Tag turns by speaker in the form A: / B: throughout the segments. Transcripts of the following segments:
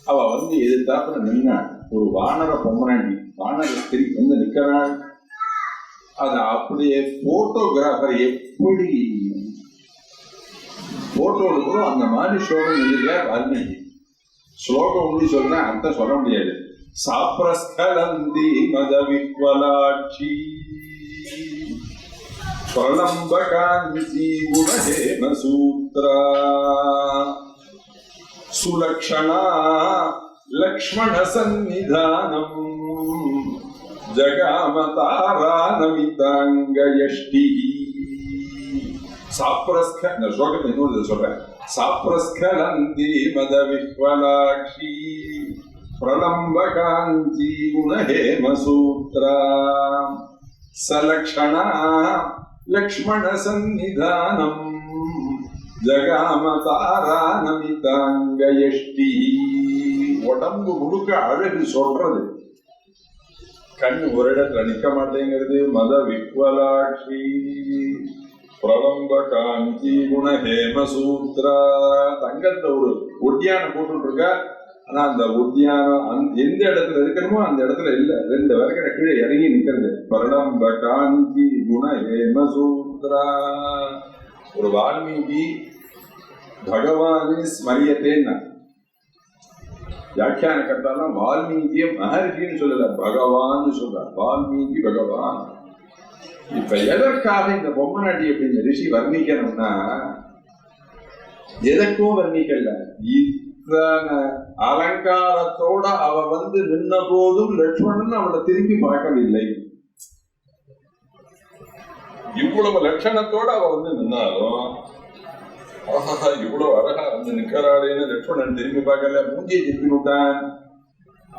A: அவ வந்து எதிர்த்தாப்புல நின்னா ஒரு வானர பொம்மனாண்டி வானரஸ்திரி வந்து நிக்கிறாள். அது அப்படியே போட்டோகிராஃபர் எப்படி போட்டோ எடுக்கிறோம் அந்த மாதிரி ஸ்லோகம் எழுதியார் வால்மீகி. ஸ்லோகம் ஒண்ணு சொல்றேன், அர்த்தம் சொல்ல முடியாது. சாப்ரஸ்கலந்தி மத விக்வலாட்சி பிரலம்பகாஞ்சி குணஹேம சூத்ரா சுலக்ஷணா லக்ஷ்மண சந்நிதானம் ஜகாமதாரானமிதாங்கயஷ்டி. சாப்ரஸ்க இந்த ஸ்லோகத்தை இன்னொரு சொல்றேன். சாப்ரஸ்கலந்தி மத விக்வலாட்சி பிரலம்பகாஞ்சி குணஹேம சூத்ரா சலக்ஷணா லக்ஷ்மண சந்நிதானம் ஜகாமதாரானமிதாங்கயஷ்டி. உடம்பு முழுக்க அழகு சொல்றது, கண் ஒரு இடத்துல நிக்க மாட்டேங்கிறது. மத விக்வலாட்சி பிரலம்ப காஞ்சி குணஹேம சூத்ரா. தங்கத்தை ஒரு ஒட்டியான போட்டு இருக்கா, ஆனா அந்த ஒட்டியானம் எந்த இடத்துல இருக்கணுமோ அந்த இடத்துல இல்ல, 2 வரைக்கிற கீழே இறங்கி நிக்கிறது. பிரலம்ப காஞ்சி குணஹேம சூத்ரா. ஒரு வால்மீகி பகவானே ஸ்மரியத்தேன்னா வியாக்கியான கர்த்தாலாம் வால்மீகிய மகர்ஷின்னு சொல்லல, பகவான்னு சொல்றார். வால்மீகி பகவான். இப்ப எதற்காக இந்த பொம்மநாட்டி அப்படிங்கிற ரிஷி வர்ணிக்கணும்னா, எதற்கும் வர்ணிக்கல. இத்தனை அலங்காரத்தோட அவ வந்து நின்ன போதும் லட்சுமணன் அவளை திரும்பி பார்க்கவில்லை. இவ்வளவு லட்சணத்தோட அவ வந்து நின்னாலும் இவ்வளவு அழகா வந்து நிக்கிறாளேன்னு லட்சுமணன் திரும்பி பார்க்கல, மூஞ்சியை திருப்பி விட்டான்.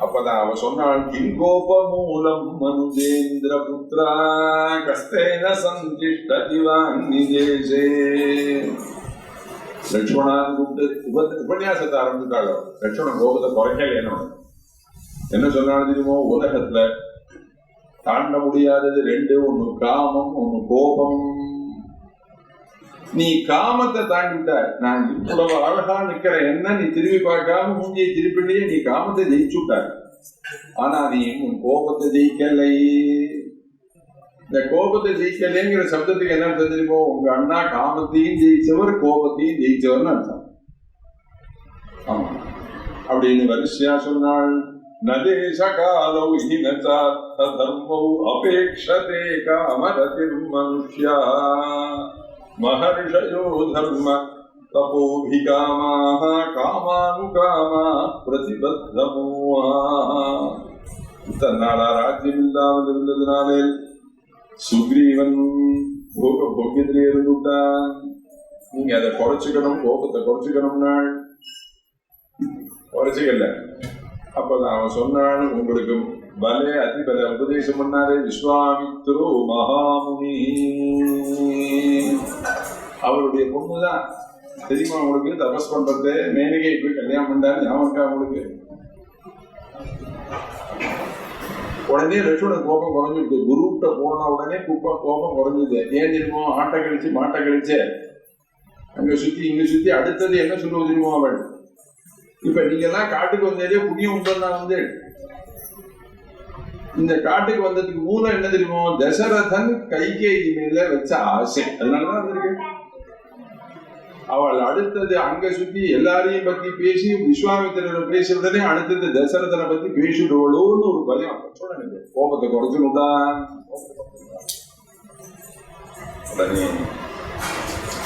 A: அப்பதான் அவ சொன்னாள், கிங்கோப மூலம் மனுஜேந்திர புத்திரா கஸ்தேன சந்திஷ்டதிவான் நிஜேஷே. லட்சுமணான் கூப்பிட்டு உபன்யாசத்தை ஆரம்பிச்சுட்டாங்க. லட்சுமணன் கோபத்தை குறைக்கல. என்ன சொன்னாலும் தெரியுமோ, உலகத்துல தாண்ட முடியாதது 2, ஒண்ணு காமம், ஒண்ணு கோபம். நீ காமத்தை தாண்டிட்ட, நான் இவ்வளவு அழகா நிக்கிற என்ன நீ திரும்பி பார்க்காம மூஞ்சியை திருப்பிட்டே நீ காமத்தை ஜெயிச்சுட்ட. ஆனா நீ உன் கோபத்தை ஜெயிக்கலை. இந்த கோபத்தை ஜெயிக்கலைங்கிற சப்தத்துக்கு என்ன அர்த்தம் தெரியுமோ, உங்க அண்ணா காமத்தையும் ஜெயிச்சவர் கோபத்தையும் ஜெயிச்சவர்னு அர்த்தம். ஆமா அப்படின்னு வரிசையா சொன்னாள். நதேசகாலௌ ஹினசார்த்ததர்மௌ அபேக்ஷதே காமரதிர் மனுஷ்யா மஹர்ஷயோ தர்ம தபோபிகாமாஹ காமானுகாமா பிரதிபத்தமோஹ. இத்தனை நாளா ராஜ்யம் இல்லாமல் இருந்ததுனாலே சுக்ரீவன் போக்கியத்திலே இருந்துட்டான். நீங்க அதை குறைச்சுக்கணும், கோபத்தை குறைச்சுக்கணும்னா குறைச்சிக்கல. அப்பதான் அவன் சொன்னான், உங்களுக்கு பலே அதிபல உபதேசம் பண்ணாரே விஸ்வாமித்ரோ மகாமுனி. அவருடைய பொண்ணுதான் தெரியுமா உங்களுக்கு, தபஸ் பண்றது. மேனகை போய் கல்யாணம் பண்ணாரு, ஞாபகம் அவங்களுக்கு. உடனே லட்சுமணன் கோபம் குறைஞ்சிருக்கு. குருட்ட போன உடனே கோபம் குறைஞ்சது. ஏன் தெரியுமோ, ஆட்டை கழிச்சு மாட்டை கழிச்சு அங்க சுத்தி இங்க சுத்தி அடுத்தது என்ன சொல்லுவது தெரியுமோ அவள். இப்ப நீங்க எல்லாம் காட்டுக்கு வந்ததே புண்ணியம் உண்டா வந்து இந்த காட்டுக்கு வந்ததுக்கு மூலம் என்ன தெரியுமோ, தசரதன் கைகேயி மேல வச்ச ஆசை. அதனாலதான் வந்திருக்கு. அவள் அடுத்தது அங்க சுத்தி எல்லாரையும் பத்தி பேசி விஸ்வாமித்திரரை பேசி உடனே அடுத்தது தசரதனை பத்தி பேசிடுவளோன்னு ஒரு பயம். சொல்லுங்க, கோபத்தை குறைச்சுதான். உடனே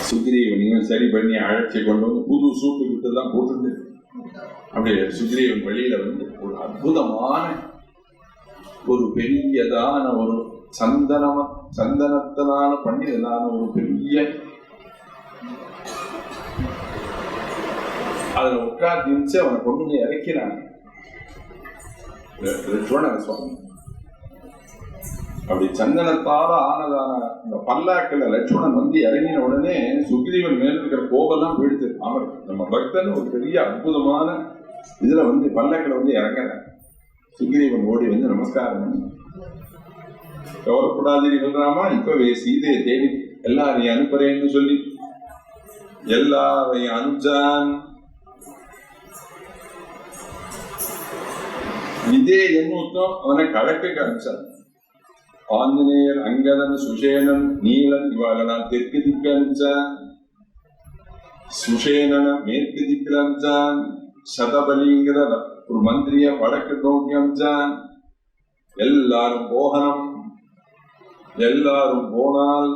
A: சுக்ரீவனையும் சரி பண்ணி அழைச்சி கொண்டு வந்து புது சூட்டு கிட்ட எல்லாம் போட்டு அப்படியே சுக்ரீவன் வெளியில வந்து ஒரு அற்புதமான ஒரு பெரியதான ஒரு சந்தனத்தினால பண்ணியதான ஒரு பெரிய அதுல உட்கார்ந்து அவனை கொண்டு வந்து இறக்கிறாங்க சுவாமி. அப்படி சந்தனத்தால ஆனதான இந்த பல்லாக்கில் லட்சுமணன் வந்து இறங்கின உடனே சுக்ரீவன் மேல இருக்கிற கோபெல்லாம் போயிடுது. அவர் நம்ம பக்தன் ஒரு பெரிய அற்புதமான இதுல வந்து பல்லாக்கில் வந்து இறங்குறாங்க. சுக்ரீவன் ஓடி வந்து நமஸ்காரம் பண்ணி, கவலைப்படாதீங்க சொல்றாமா, இப்பவே சீதையை தேடி எல்லாரையும் அனுப்புறேன்னு சொல்லி எல்லாரையும் அனுப்பிச்சான். இதே எண்ணூத்தம் அவனை கிழக்கு காமிச்சான். ஆஞ்சநேயர், அங்கதன், சுஷேனன், நீலன் இவாளெல்லாம் தெற்கு திக்கு அனுப்பிச்சான். சுஷேனனை மேற்கு திக்கில் அனுப்பிச்சான். சதபலிங்கிற ஒரு மந்திரிய வடக்கு நோக்கி அனுப்பிச்சான். எல்லாரும் போகணும். எல்லாரும் போனால்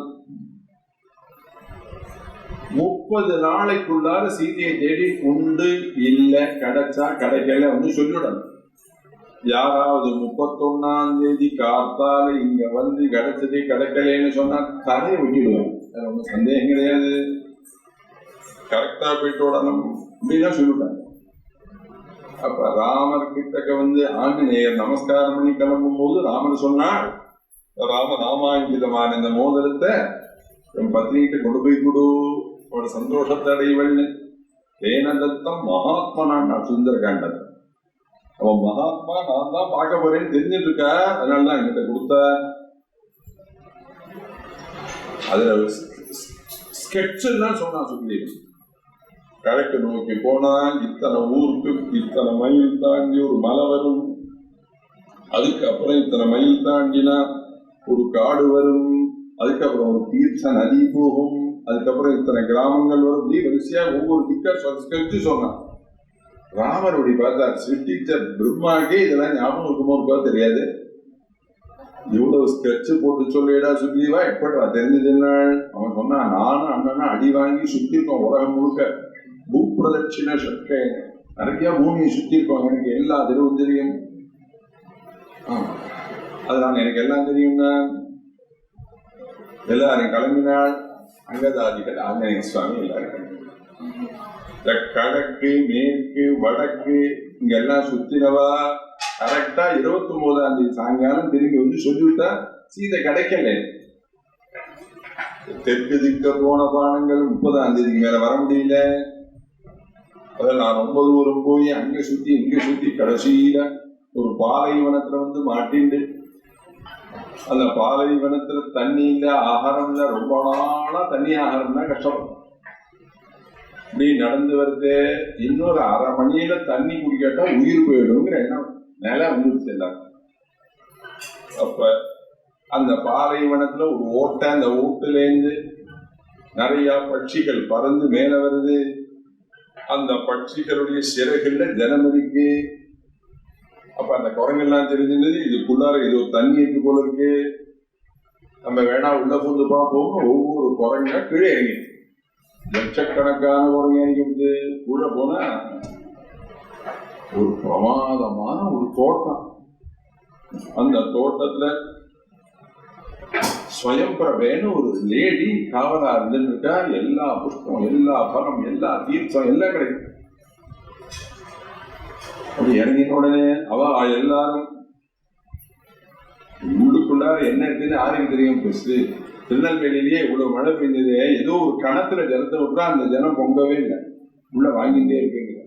A: 30 நாளைக்குள்ளார சீதையை தேடி உண்டு இல்ல கிடைச்சா கிடைக்கல வந்து சொல்லிடணும். யாராவது 31ஆம் தேதி காத்தால இங்க வந்து கிடைச்சதே கிடைக்கலன்னு சொன்னா கதையை விட்டுடுவோம். ஒன்றும் சந்தேகம் கிடையாது. கரெக்டா போயிட்டு விடணும் அப்படிதான் சொல்லிவிட்டாங்க. அப்ப ராமர் கிட்டக்க வந்து ஆஞ்சநேயர் நமஸ்காரம் பண்ணி கிளம்பும் போது ராமர் சொன்னார், ராமாங்கிதமான இந்த மோதிரத்தை என் பத்னிகிட்ட கொண்டு போய் கொடு, ஒரு சந்தோஷத்தை அடைவள்னு. தேனதத்தம் மகாத்மனான் சுந்தரகாண்டன். அவன் மகாத்மா நான் தான் பார்க்க போறேன்னு தெரிஞ்சிட்டு இருக்க, அதனாலதான் என்கிட்ட கொடுத்த. அதுல ஸ்கெட்ச் தான் சொன்னான் சுக்ரீவன். கிழக்கு நோக்கி போனா இத்தனை ஊருக்கு இத்தனை மைல் தாண்டி ஒரு மலை வரும், அதுக்கப்புறம் இத்தனை மைல் தாண்டினா ஒரு காடு வரும், அதுக்கப்புறம் ஒரு தீர்த்த நதி போகும், அதுக்கப்புறம் இத்தனை கிராமங்கள் வரும். இப்படி வரிசையா ஒவ்வொரு திக்கா ஸ்கெட்சு சொன்னான். ராமருடைய பார்த்தா சிருஷ்டிச்ச பிரம்மாக்கே இதெல்லாம் ஞாபகம் இருக்குமோ இருக்கா தெரியாது. இவ்வளவு ஸ்கெட்சு போட்டு சொல்லிடா சுக்ரீவா எப்படா தெரிஞ்சதுன்னாள். அவன் சொன்னா நானும் அண்ணனா அடி வாங்கி சுத்தி இருக்கோம் உலகம் முழுக்க. பூப்பிரதட்சிண சக்க நிறைய பூமியை சுத்தி இருக்கோம். எனக்கு எல்லா தெருவும் தெரியும். அதனால எனக்கு எல்லாம் தெரியும்னா எல்லாரும் கிளம்பினாள். அங்கதாதிகள் ஆஞ்சநேய சுவாமி எல்லாரும் கிழக்கு மேற்கு வடக்கு இங்கெல்லாம் சுத்தினவா கரெக்டா 29ஆம் தேதி சாயங்காலம் திரும்பி வந்து சொல்லிவிட்டா சீதை கிடைக்கல. தெற்கு திக்க போன பானங்கள் 30ஆம் தேதிக்கு மேல வர முடியல. அத நான் ரொம்ப தூரம் போய் அங்க சுத்தி இங்க சுத்தி கடைசியில ஒரு பாலைவனத்துல வந்து மாட்டிண்டு, அந்த பாலைவனத்துல தண்ணி இல்ல ஆகாரம் இல்ல, ரொம்ப நாளா தண்ணி ஆகாரம்னா கஷ்டப்படும். இப்படி நடந்து வருது. இன்னொரு அரை மணியில தண்ணி குடிக்காட்டா உயிர் போயிடுங்கிற எண்ணம் நில வந்துருச்சு எல்லாம். அப்ப அந்த பாலைவனத்துல ஒரு ஓட்டை, அந்த ஓட்டுல இருந்து நிறைய பட்சிகள் பறந்து மேல வருது. அந்த பட்சிகளுடைய சிறகுல ஜலம் இருக்கு. அப்ப அந்த குரங்கெல்லாம் தெரிஞ்சிருந்தது இதுக்குள்ளார இது ஒரு தண்ணி இருக்கு போல இருக்கு, நம்ம வேணா உள்ள பூந்து பார்ப்போம். ஒவ்வொரு குரங்க கீழே இறங்கி லட்சக்கணக்கான குரங்க இறங்கிட்டு உள்ள போனா ஒரு பிரமாதமான ஒரு தோட்டம். அந்த தோட்டத்துல ஸ்வயம்பிரபேன்னு ஒரு லேடி காவலா இருந்துருக்கா. எல்லா புஷ்பம், எல்லா பலம், எல்லா தீர்த்தம் எல்லாம் கிடைக்கும். அப்படி இறங்கின உடனே அவ எல்லாரும் உள்ளுக்குள்ளார என்ன இருக்குன்னு யாருக்கு தெரியும். பெருசு திருநெல்வேலியிலேயே இவ்வளவு மழை பெய்ஞ்சது, ஏதோ ஒரு கணத்துல ஜலத்தை விட்டா அந்த ஜனம் பொங்கவே இல்லை, உள்ள வாங்கிட்டே இருக்குங்கிற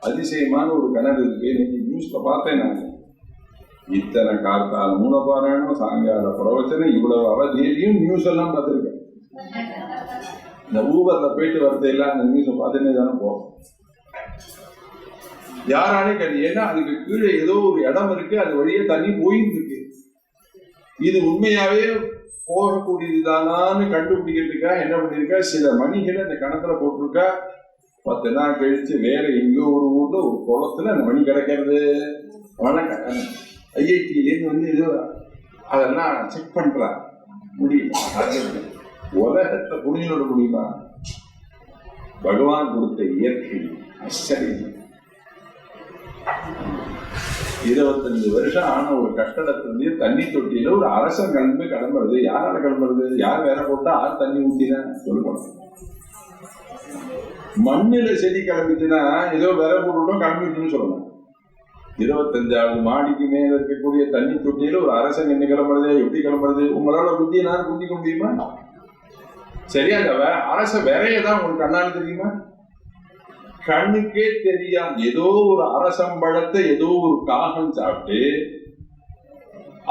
A: அதிசயமான ஒரு கிணறு இருக்கு. இன்னைக்கு நியூஸ்ல பார்த்தேன் நான். இத்தனை கார்த்தால மூலபாராயணம், சாயங்கால பிரவச்சனம், இவ்வளவு அவதியிலையும் நியூஸ் எல்லாம் பார்த்துருக்கேன். இந்த ஊபர்ல போயிட்டு வரது எல்லாம் அந்த நியூஸை பார்த்துட்டே தானே போகும். யாராலையும் கிடையாது. ஏன்னா அதுக்கு கீழே ஏதோ ஒரு இடம் இருக்கு, அது வழியே தண்ணி போயிட்டு இருக்கு. இது உண்மையாவே போகக்கூடியதுதானான்னு கண்டுபிடிக்கிறதுக்கா என்ன பண்ணிருக்கா, சில மணிகளை அந்த கணத்துல போட்டிருக்கா. 10 நாள் கழிச்சு வேற எங்கோ ஒரு ஊர்ல ஒரு குளத்துல அந்த மணி கிடைக்கிறது. வணக்கம் ஐஐடியிலேருந்து வந்து ஏதோ அதெல்லாம் செக் பண்றா. முடியல. உலகத்தை புரிஞ்சுட முடியுமா? பகவான் கொடுத்த இயற்கை ஆச்சரியம். 25 வருஷம் ஆன ஒரு கட்டடத்திலிருந்து தண்ணி தொட்டியில ஒரு அரசன் கிளம்புறது. யாரால கிளம்புறது? யார் வேற போட்டா யார் தண்ணி ஊட்டினா சொல்லணும். மண்ணில செடி கிளம்பிச்சுன்னா ஏதோ வேற போட்டுட்டோம் கிளம்பிட்டுன்னு சொல்லணும். 25வது மாடிக்கு மேல இருக்கக்கூடிய தண்ணி தொட்டியில ஒரு அரசன் என்ன கிளம்புறது? எப்படி கிளம்புறது? உங்களால புத்தி நான் புரிஞ்சிக்க முடியுமா? சரியா? அந்த அரச வேறையதான் உங்களுக்கு கண்ணால தெரியுமா? கண்ணுக்கே தெரியாது. ஏதோ ஒரு அரசம்பழத்தை ஏதோ ஒரு காகம் சாப்பிட்டு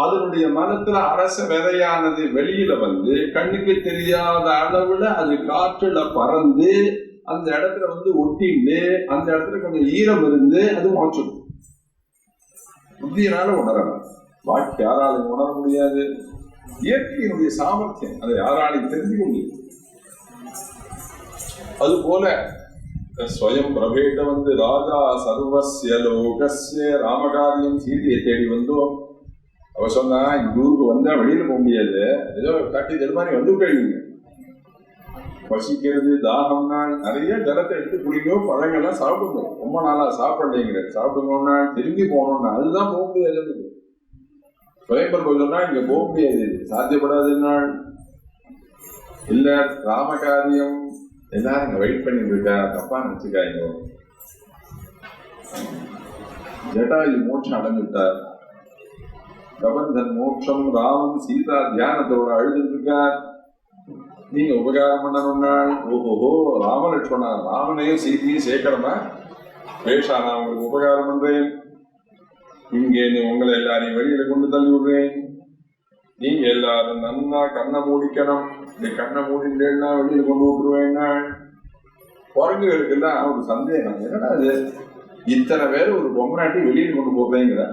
A: அதனுடைய மனத்துல அரச விதையானது வெளியில வந்து கண்ணுக்கு தெரியாத அளவுல அது காற்றுல பறந்து அந்த இடத்துல வந்து ஒட்டிண்டு அந்த இடத்துல கொஞ்சம் ஈரம் இருந்து அது மாற்றும். புத்தியினால உணரலாம். பாக்கி யாராலையும் உணர முடியாது. இயற்கையினுடைய சாமர்த்தியம் அதை யாராலையும் தெரிஞ்சுக்க முடியும். அது போல ஸ்வயம் பிரபேட்ட வந்து ராஜா சர்வஸ்ய லோகஸ்ய ராமகாரியம் சீதையை தேடி வந்தோம். அவ சொன்னா இந்த ஊருக்கு வந்தா வெளியில போக முடியாது, ஏதோ கட்டி தடு மாதிரி வந்து கழிவுங்க. பசிக்கிறது, தாகம்னா நிறைய ஜலத்தை எடுத்து குடிக்கணும், பழங்கள்லாம் சாப்பிடணும். ரொம்ப நாளா சாப்பிடலைங்கிற சாப்பிடுங்கன்னா திரும்பி போகணும்னா அதுதான் போக முடியாது. சுயம்பர் சொன்னா இங்க போக முடியாது, சாத்தியப்படாதுன்னா இல்ல ராமகாரியம் எல்லாரும் இங்க வெயிட் பண்ணிட்டு இருக்கா, தப்பா நினைச்சுக்காங்க. ஜட்டாயு மோட்சம் அடைஞ்சுட்டார். கபந்தன் மோட்சம், ராமன் சீதா தியானத்தோட அழுதுட்டு இருக்கார். நீங்க உபகாரம் பண்ணணும்னா ஓஹோ ராமலட்சுமணா ராமனையும் சீதையும் சேர்க்கணுமா? பேஷா நான் உங்களுக்கு உபகாரம் பண்றேன். இங்கே நீ உங்களை எல்லாரையும் வெளியில கொண்டு தள்ளி விடுறேன். நீங்க எல்லாரும் நன்னா கண்ணை மூடிக்கணும். இந்த கண்ணை மூடிட்டேன்னா வெளியில கொண்டு விட்டுருவேன்னா குரங்குகளுக்கெல்லாம் ஒரு சந்தேகம், என்னடா அது இத்தனை பேர் ஒரு பொம்மநாட்டி வெளியில கொண்டு போடுறேங்கிற,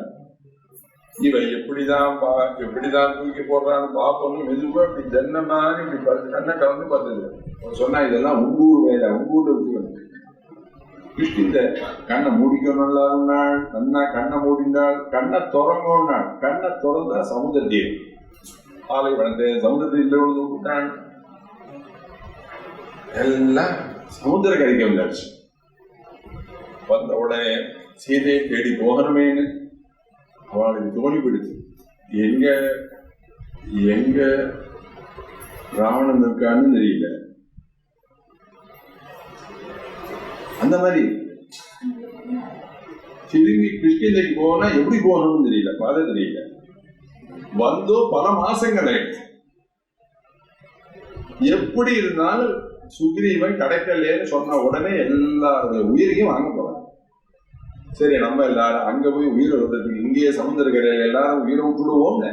A: இவ எப்படிதான் தூக்கி போடுறான்னு பார்ப்போம்னு மெதுவா இப்படி ஜன்ன மாதிரி இப்படி பார்த்து கண்ணை கலந்து பார்த்தது. சொன்னா இதெல்லாம் உங்கூர் வேலை, உங்கூர்ல வச்சு கிருஷ்ணிந்த கண்ணை மூடிக்கணும் நாள், நன்னா கண்ணை மூடினாள். கண்ணை திறங்கணும் நாள், கண்ணை திறந்தா சமுதிரத்தீர் ஆலை வளர்ந்து சமுதிரத்தில் இல்லை விழுந்து விட்டான். எல்லாம் சமுதிர கரைக்கு வந்தாச்சு. வந்த உடனே சீதையை தேடி போகணுமேனு அவளுக்கு தோணி பிடிச்சு, எங்க எங்க ராவணன் இருக்கான்னு தெரியல. அந்த மாதிரி திரும்பி கிருஷ்ணகிரிக்கு போனா எப்படி போகணும்னு தெரியல, பாதை தெரியல. வந்தோ பல மாசங்கள் ஆயிடுச்சு. எப்படி இருந்தாலும் சுக்ரீவன் கிடைக்கலன்னு சொன்ன உடனே எல்லாருடைய உயிரையும் வாங்க போறாங்க. சரி நம்ம எல்லாரும் அங்க போய் உயிரை விடுறதுக்கு இங்கேயே சமுதிரக்கரையில எல்லாரும் உயிரை விட்டுடுவோம்னு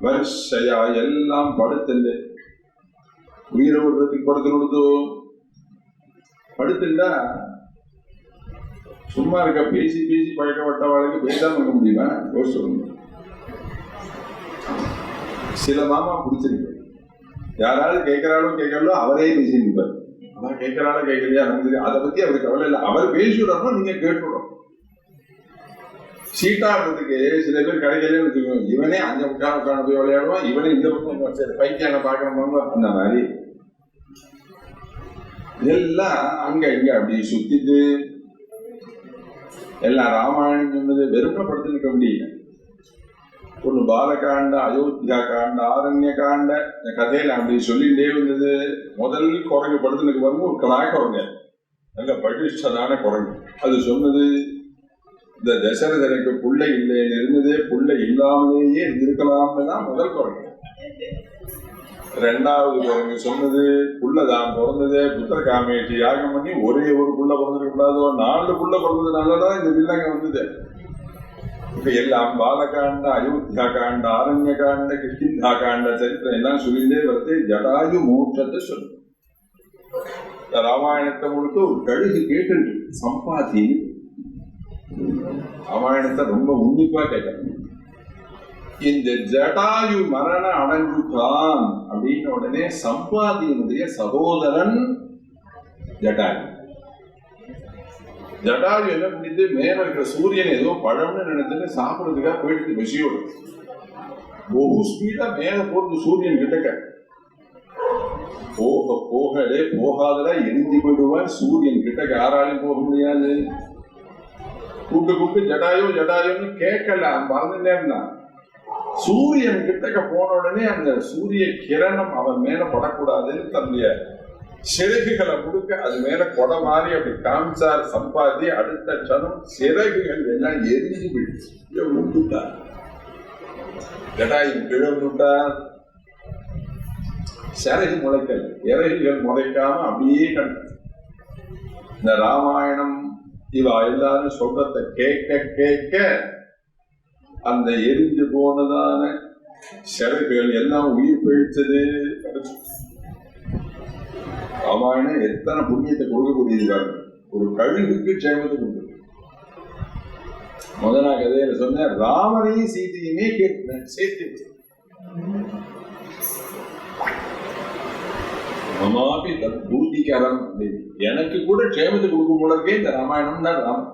A: வருஷையா எல்லாம் படுத்துண்டு உயிரை விடுறதுக்கு படுத்து கொடுத்தோம். படுத்துட்டா சும்மா இருக்க பேசி பேசி பழக்கப்பட்டவாளுக்கு பேசாம இருக்க முடியுமா? யோசிச்சு சில மாமா பிடிச்சிருக்கு, யாராவது கேட்கிறாலும் கேட்கறாலும் அவரே பேசியிருப்பார். அவன் கேட்கிறாலும் கேட்கலையா நமக்கு அதை பத்தி அவருக்கு கவலை இல்லை. அவர் பேசிவிடணும், நீங்க கேட்டுவிடும். சீட்டாடுறதுக்கு சில பேர் கிடைக்கலன்னு வச்சுக்கோங்க, இவனே அங்க உட்காந்து போய் விளையாடுவான், இவனே இந்த பக்கம் பைக்கியான பார்க்கணுமா, அந்த மாதிரி எல்லாம் அங்க இங்க அப்படி சுத்திட்டு எல்லாம் ராமாயணம் சொன்னது வெறுமப்படுத்தி நிற்க முடியல. ஒண்ணு பாலகாண்ட, அயோத்தியா காண்ட, ஆரண்ய காண்ட இந்த கதையில அப்படி சொல்லிட்டே இருந்தது. முதல் குரங்கு படுத்துனுக்கு வரும்போது ஒரு கலா குரங்க, நல்ல பட்டிஷ்டதான குரங்கு. அது சொன்னது இந்த தசரதனுக்கு புள்ளை இல்லைன்னு இருந்தது, புள்ளை இல்லாமலேயே இருந்திருக்கலாம்னு தான் முதல் குரங்கு. ரெண்டாவது குரங்கு சொன்னது புள்ளதான் பிறந்தது, புத்திர காமேட்டி யாகம் பண்ணி ஒரே ஒரு புள்ள பிறந்திருக்க கூடாதோ, 4 புள்ள பிறந்ததுனாலதான் இந்த வில்லங்க வந்தது. இப்ப எல்லாம் பாலகாண்ட, அயோத்தியா காண்ட, ஆரண்ய காண்ட, கிஷ்கிந்தா காண்ட சரித்திரம் எல்லாம் சொல்லிட்டே வருது. ஜடாயு மோட்சத்தை சொல்லு. ராமாயணத்தை முழுக்க ஒரு கழுகு கேட்டு சம்பாதி ராமாயணத்தை ரொம்ப உன்னிப்பா கேட்கணும். இந்த ஜடாயு மரணம் அடைஞ்சுட்டான் அப்படின்னு உடனே சம்பாதியினுடைய சகோதரன் ஜடாயு. ஜடாயு என்ன பண்ணிட்டு மேல இருக்கிற சூரியன் ஏதோ பழம்னு நினைச்சுட்டு சாப்பிடுறதுக்காக போயிட்டு பசியோடு বহু ஸ்பீடா மேல போறது சூரியன் கிட்டக்க போக போகலே போகாதடா எரிஞ்சு போயிடுவான். சூரியன் கிட்டக்க யாராலையும் போக முடியாது. கூப்பிட்டு ஜடாயோ ஜடாயோன்னு கேட்கல, மறந்துட்டேன்னா சூரியன் கிட்டக்க போன உடனே அந்த சூரிய கிரணம் அவன் மேல படக்கூடாதுன்னு தன்னுடைய சிறகுகளை கொடுக்க அது மேல கொடை மாதிரி அப்படி காமிச்சார் சம்பாதி. அடுத்த சனம் சிறகுகள் எல்லாம் எரிஞ்சு போயிடுச்சு. ஜடாயு கிழந்துட்டார். சிறகு முளைக்கல், இறகுகள் முளைக்காம அப்படியே கண். இந்த ராமாயணம் இவ எல்லாரும் சொல்றத கேட்க கேட்க அந்த எரிஞ்சு போனதான சிறகுகள் எல்லாம் உயிர் பிழைச்சது. ராமாயணம் எத்தனை புண்ணியத்தை கொடுக்கக்கூடியது பாருங்க. ஒரு கழுகுக்கு க்ஷேமத்தை கொடுக்குது. முதலா கதையில சொன்ன ராமனையும் சீதையுமே சேர்த்து மமாபி தூதிகரம், எனக்கு கூட க்ஷேமத்தை கொடுக்கும் போல இருக்கே இந்த ராமாயணம் தான் ராமன்.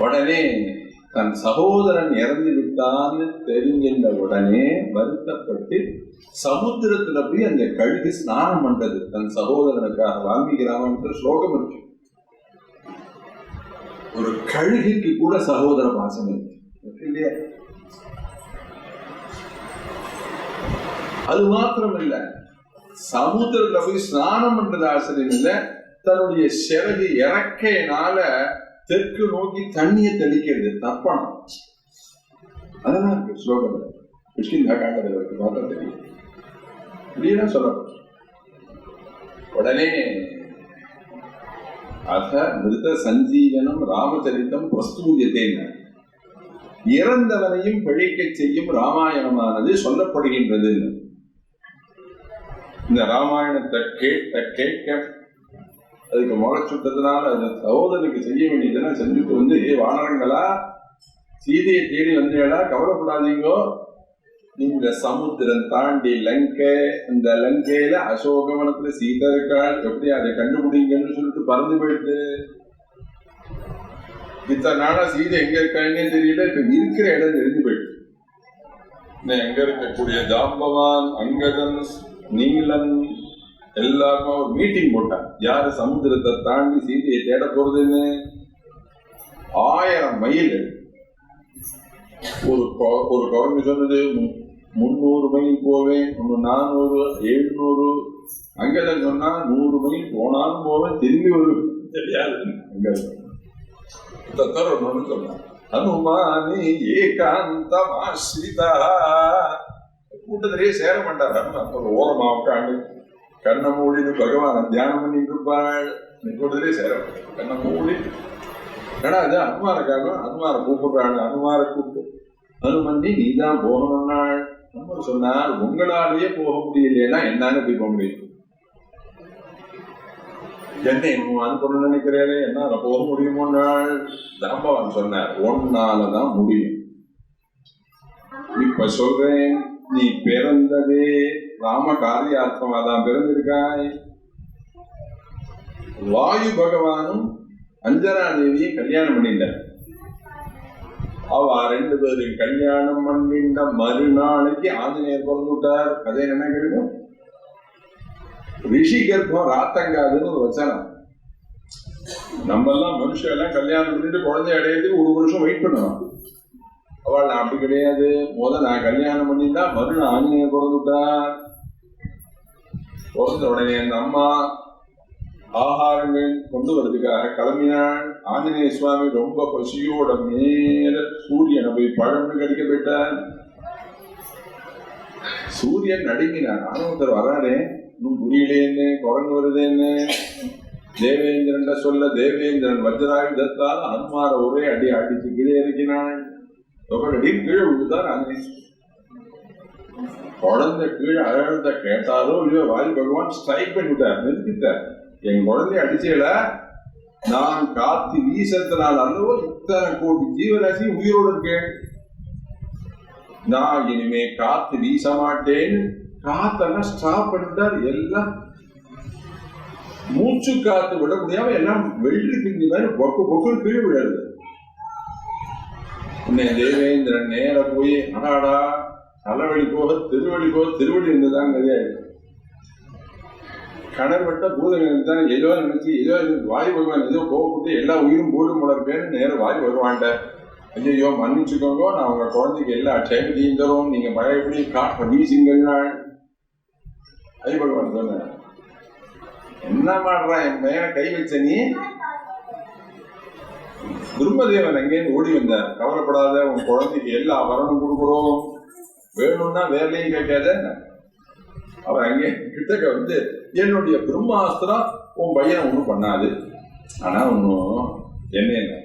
A: உடனே தன் சகோதரன் இறந்து விட்டான்னு தெரிஞ்சின்ற உடனே வருத்தப்பட்டு சமுத்திரத்துல போய் அந்த கழுகு ஸ்நானம் பண்றது தன் சகோதரனுக்காக. வால்மீகி ராமாயணத்துல ஸ்லோகம் இருக்கு, ஒரு கழுகுக்கு கூட சகோதர பாசம் இருக்கு இல்லையா? அது மாத்திரம் இல்ல, சமுத்திரத்துல போய் ஸ்நானம் பண்றது ஆசிரியம் இல்ல, தன்னுடைய சிறகு இறக்கையினால தெற்கு நோக்கி தண்ணியை தெளிக்கிறது தர்ப்பணம். அதெல்லாம் இருக்கு ஸ்லோகம். கிருஷ்ணா காண்டத்தில் இருக்கு, பார்த்தா தெரியும். இப்படியெல்லாம் சொல்லணும். உடனே அத மிருத சஞ்சீவனம் ராமச்சரித்தம் பிரஸ்தூயத்தேன, இறந்தவனையும் பிழைக்க செய்யும் ராமாயணமானது சொல்லப்படுகின்றது. இந்த ராமாயணத்தை கேட்க அதுக்கு முளைச்சுட்டதுனால அந்த சகோதரனுக்கு செய்ய வேண்டியதெல்லாம் செஞ்சுட்டு வந்து, வானரங்களா சீதையை தேடி வந்தீங்களா, கவலைப்படாதீங்கோ, நீங்க சமுத்திரம் தாண்டி லங்கை, இந்த லங்கையில அசோகவனத்துல சீதை இருக்காள், எப்படி அதை கண்டுபிடிங்கன்னு சொல்லிட்டு பறந்து போயிடுது. இத்தனை நாளா சீதை எங்க இருக்காங்கன்னு தெரியல, இப்ப இருக்கிற இடம் தெரிஞ்சு போயிடுது. எங்க இருக்கக்கூடிய ஜாம்பவான், அங்கதன், நீலன் எல்லாருமே ஒரு மீட்டிங் போட்டான். யாரு சமுத்திரத்தை தாண்டி சீதையை தேட போறதுன்னு. 1000 மைல். ஒரு குரங்கு சொன்னது 300 மைல் போவேன், 400, 700. அங்கதான் சொன்னா 100 மைல் போனாலும் போவேன், திரும்பி ஒரு தெரியாது. சொன்னான் ஹனுமானி ஏகாந்தமாஸ்ரிதா. கூட்டத்திலேயே சேர மாட்டார் ஹனுமான். ஒரு ஓரமா உட்காந்து கண்ணை மூடின்னு பகவான தியானம் பண்ணிட்டு இருப்பாள். கூட்டத்திலேயே சேர மாட்டார், கண்ணை மூடி. ஏன்னா அது அனுமாருக்காக அனுமாரை கூப்பிடுறாங்க. அனுமாரை கூப்பிட்டு ஹனுமந்தி நீ தான் போகணும்னாள். ஹனுமர் சொன்னார், உங்களாலேயே போக முடியலைன்னா என்னால போய் போக முடியும். என்ன அனுப்பணும்னு நினைக்கிறேன், என்னால போக முடியுமோன்னாள். ஜாம்பவான் சொன்னார், ஒன்னாலதான் முடியும். இப்ப சொல்றேன், நீ பிறந்ததே ராம காரியார்த்தமா தான் பிறந்திருக்காய். வாயு பகவானும் அஞ்சனா தேவியும் கல்யாணம் பண்ணிட்டார். அவ 2 பேரும் கல்யாணம் பண்ணிட்ட மறுநாளைக்கு ஆஞ்சநேயர் பிறந்து விட்டார். கதை என்ன கிடைக்கும்? ரிஷி கர்ப்பம் ராத்தங்காதுன்னு ஒரு வச்சனம். நம்ம எல்லாம் மனுஷன் எல்லாம் கல்யாணம் பண்ணிட்டு குழந்தை அடையிறதுக்கு 1 வருஷம் வெயிட் பண்ணணும். அவள் நான் அப்படி கிடையாது. நான் கல்யாணம் பண்ணிட்டா மறுநாள் ஆஞ்சநேயர் பிறந்து விட்டார். பிறந்த உடனே அந்த அம்மா ஆகாரங்கள் கொண்டு வரதுக்காக கிளம்பினாள். ஆஞ்சநேய சுவாமி ரொம்ப பசியோட மேல சூரியனை போய் பழம்னு கடிக்க போயிட்டார். சூரியன் நடுங்கினார். ஆனவத்தர் வராரே, இன்னும் புரியலேன்னு, குரங்கு வருதேன்னு. தேவேந்திரன் சொல்ல தேவேந்திரன் வஜ்ராயுதத்தால் ஹனுமார ஒரே அடி அடிச்சு கீழே இறக்கினாள். கீழே விழுந்தார் ஆஞ்சநேய. குழந்தை கீழே அழகத்தை கேட்டாரோ இல்லையோ வாயு பகவான் ஸ்ட்ரைக் பண்ணிவிட்டார், நிறுத்திட்டார். என் குழந்தைய அடிச்சேல, நான் காத்து வீசத்தினால் அல்லவோ இத்தனை கோடி ஜீவராசி உயிரோடு இருக்கேன். நான் இனிமே காத்து வீச மாட்டேன்னு காத்தெல்லாம் ஸ்டாப் பண்ணிட்டார். எல்லாம் மூச்சு காத்து விட முடியாம எல்லாம் வெள்ளி பிஞ்சு மாதிரி பொக்கு பொக்குன்னு கீழே விழாது. உன்னை தேவேந்திரன் நேர போய் அடாடா தலைவலி போக திருவடி இருந்துதான் கதையாயிடும். கடல் வட்ட பூதங்கள் தான் ஏதோ நினைச்சு ஏதோ வாயு பகவான் ஏதோ கோவப்பட்டு எல்லா உயிரும் போடும் போல இருக்கேன்னு நேரம் வாயு பகவான்ட்ட, ஐயோ மன்னிச்சுக்கோங்க, நான் உங்க குழந்தைக்கு எல்லா க்ஷேமத்தையும் தரும், நீங்க மழைப்படி காட்ட வீசுங்கள். ஐய பகவான் சொன்ன, என்ன மாடுறா என் மேல கை வச்ச நீ? பிரம்மதேவன் அங்கேருந்து ஓடி வந்தார். கவலைப்படாத, உன் குழந்தைக்கு எல்லா வரணும் கொடுக்குறோம், வேணும்னா வேலையும் கேட்காத. அவர் அங்கே கிட்டக்க வந்து, என்னுடைய பிரம்மாஸ்திரம் உன் பையனை ஒன்றும் பண்ணாது, ஆனா ஒன்றும் என்ன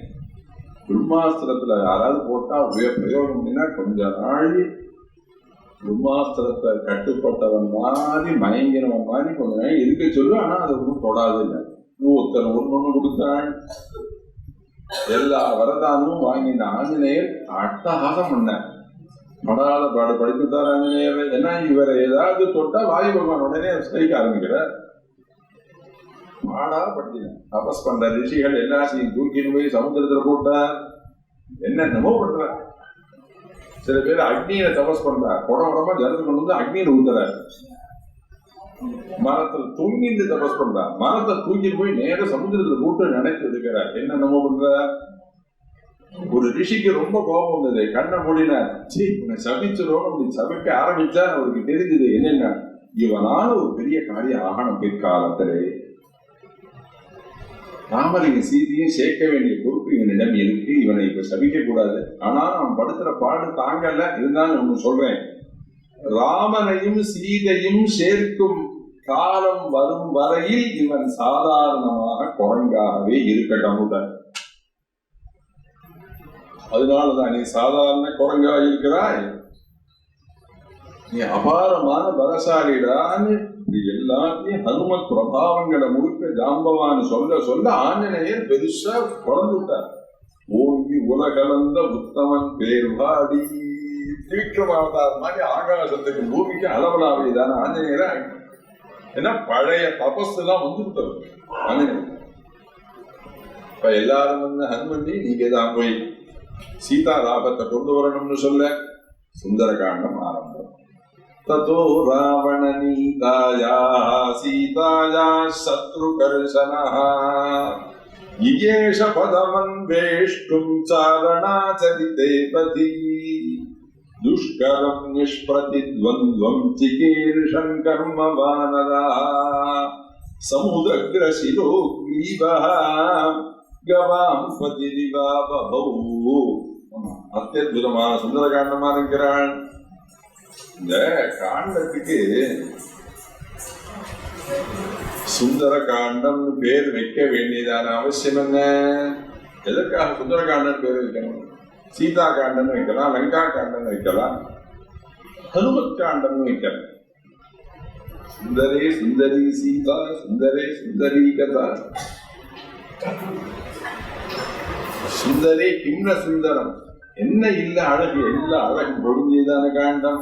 A: பிரம்மாஸ்திரத்துல யாராவது போட்டா பிரயோகம் பண்ணினா கொஞ்ச நாள் பிரம்மாஸ்திரத்தை கட்டுப்பட்டவன் மாதிரி மயங்கினவன் மாதிரி கொஞ்ச நாள் இருக்க சொல்லு, ஆனா அதை ஒன்றும் தொடாது. இல்லை ஒருத்தர் ஒன்று கொடுத்தாள். எல்லா வரதானமும் வாங்கின ஆஞ்சநேயர் அட்டகாசம் பண்ண படாத பாடு படித்துட்டார் ஆஞ்சநேயர். ஏன்னா இவரை ஏதாவது தொட்டா வாயு பகவான் உடனே ஸ்ட்ரைக் ஆரம்பிக்கிறார். பாடா படுத்தின தபஸ் பண்ற ரிஷிகள் எல்லாத்தையும் தூக்கிட்டு போய் சமுத்திரத்துல போட்டார். என்னென்னமோ பண்ற. சில பேர் அக்னியில தபஸ் பண்றார். உடம்பா ஜலத்தை கொண்டு வந்து அக்னியில ஊத்துறாரு. மரத்துல தூங்கிட்டு தபஸ் பண்றார். மரத்தை தூக்கிட்டு போய் நேர சமுத்திரத்துல போட்டு நினைச்சு எடுக்கிறார். என்னென்னமோ பண்றார். ஒரு ரிஷிக்கு ரொம்ப கோபம் வந்தது. கண்ணை மூடினார். உன்னை சபிச்சிரும் அப்படி சபிக்க ஆரம்பிச்சா அவருக்கு தெரிஞ்சது என்னென்ன, இவனால ஒரு பெரிய காரியம் ஆகணும் பிற்காலத்திலே. ராமரையும் சீதையும் சேர்க்க வேண்டிய பொறுப்பு இவனிடம் இருக்கு. இவனை இப்ப சபிக்க கூடாது. ஆனா அவன் படுத்துற பாடு தாங்கல. இருந்தாலும் ஒண்ணு சொல்றேன், ராமனையும் சீதையும் சேர்க்கும் காலம் வரும் வரையில் இவன் சாதாரணமாக குரங்காகவே இருக்கட்டும். அதனாலதான் நீ சாதாரண குரங்கா இருக்கிறாய், நீ அபாரமான பலசாலிடான்னு எல்லாத்தையும் ஹனுமத் பிரபாவங்களை முழுக்க ஜாம்பவான் சொல்ல சொல்ல ஆஞ்சநேயர் பெருசா குறைந்து விட்டார். ஓங்கி உலகலந்த உத்தமன் பேர்வாடி தீவிரமாவதார் மாதிரி ஆகாசத்துக்கு பூமிக்கு அளவலாவைதான ஆஞ்சநேயர. ஏன்னா பழைய தபஸ் எல்லாம் வந்து விட்டது ஆஞ்சநேயர். இப்ப எல்லாரும் வந்து ஹனுமந்தி நீங்க தான் போய் சீதா லாபத்தை கொண்டு வரணும்னு சொல்ல சுந்தரகாண்டம் ஆரம்பம். ததோ ராவண நீதாயா சீதாயா சத்ருகர்ஷனஹ யிகேஷ பதமன்வேஷ்டும் சாரணாச்சரிதே பதி துஷ்கரம் நிஷ்பிரதித்வந்த்வம் சிகீர்ஷன் கர்ம வானரஹ சமுதக்ர சிரோ கிரீவஹ கவாம் பதிரிவா பபௌ. அத்தியுதமான சுந்தரகாண்டமா இருக்கிறான். இந்த காண்டத்துக்கு சுந்தர காண்டம் பேர் வைக்க வேண்டியதான அவசியம் என்ன? எதற்காக சுந்தர காண்டம் பேர் வைக்கணும்? சீதா காண்டம் வைக்கலாம், லங்கா காண்டம் வைக்கலாம், ஹனுமத் காண்டம் வைக்கலாம். சுந்தரே சுந்தரி சீதா, சுந்தரே சுந்தரி கதா, சுந்தரே கிண்ண சுந்தரம். என்ன இல்ல அழகு, எல்லா அழகு பொருந்தியதான காண்டம்.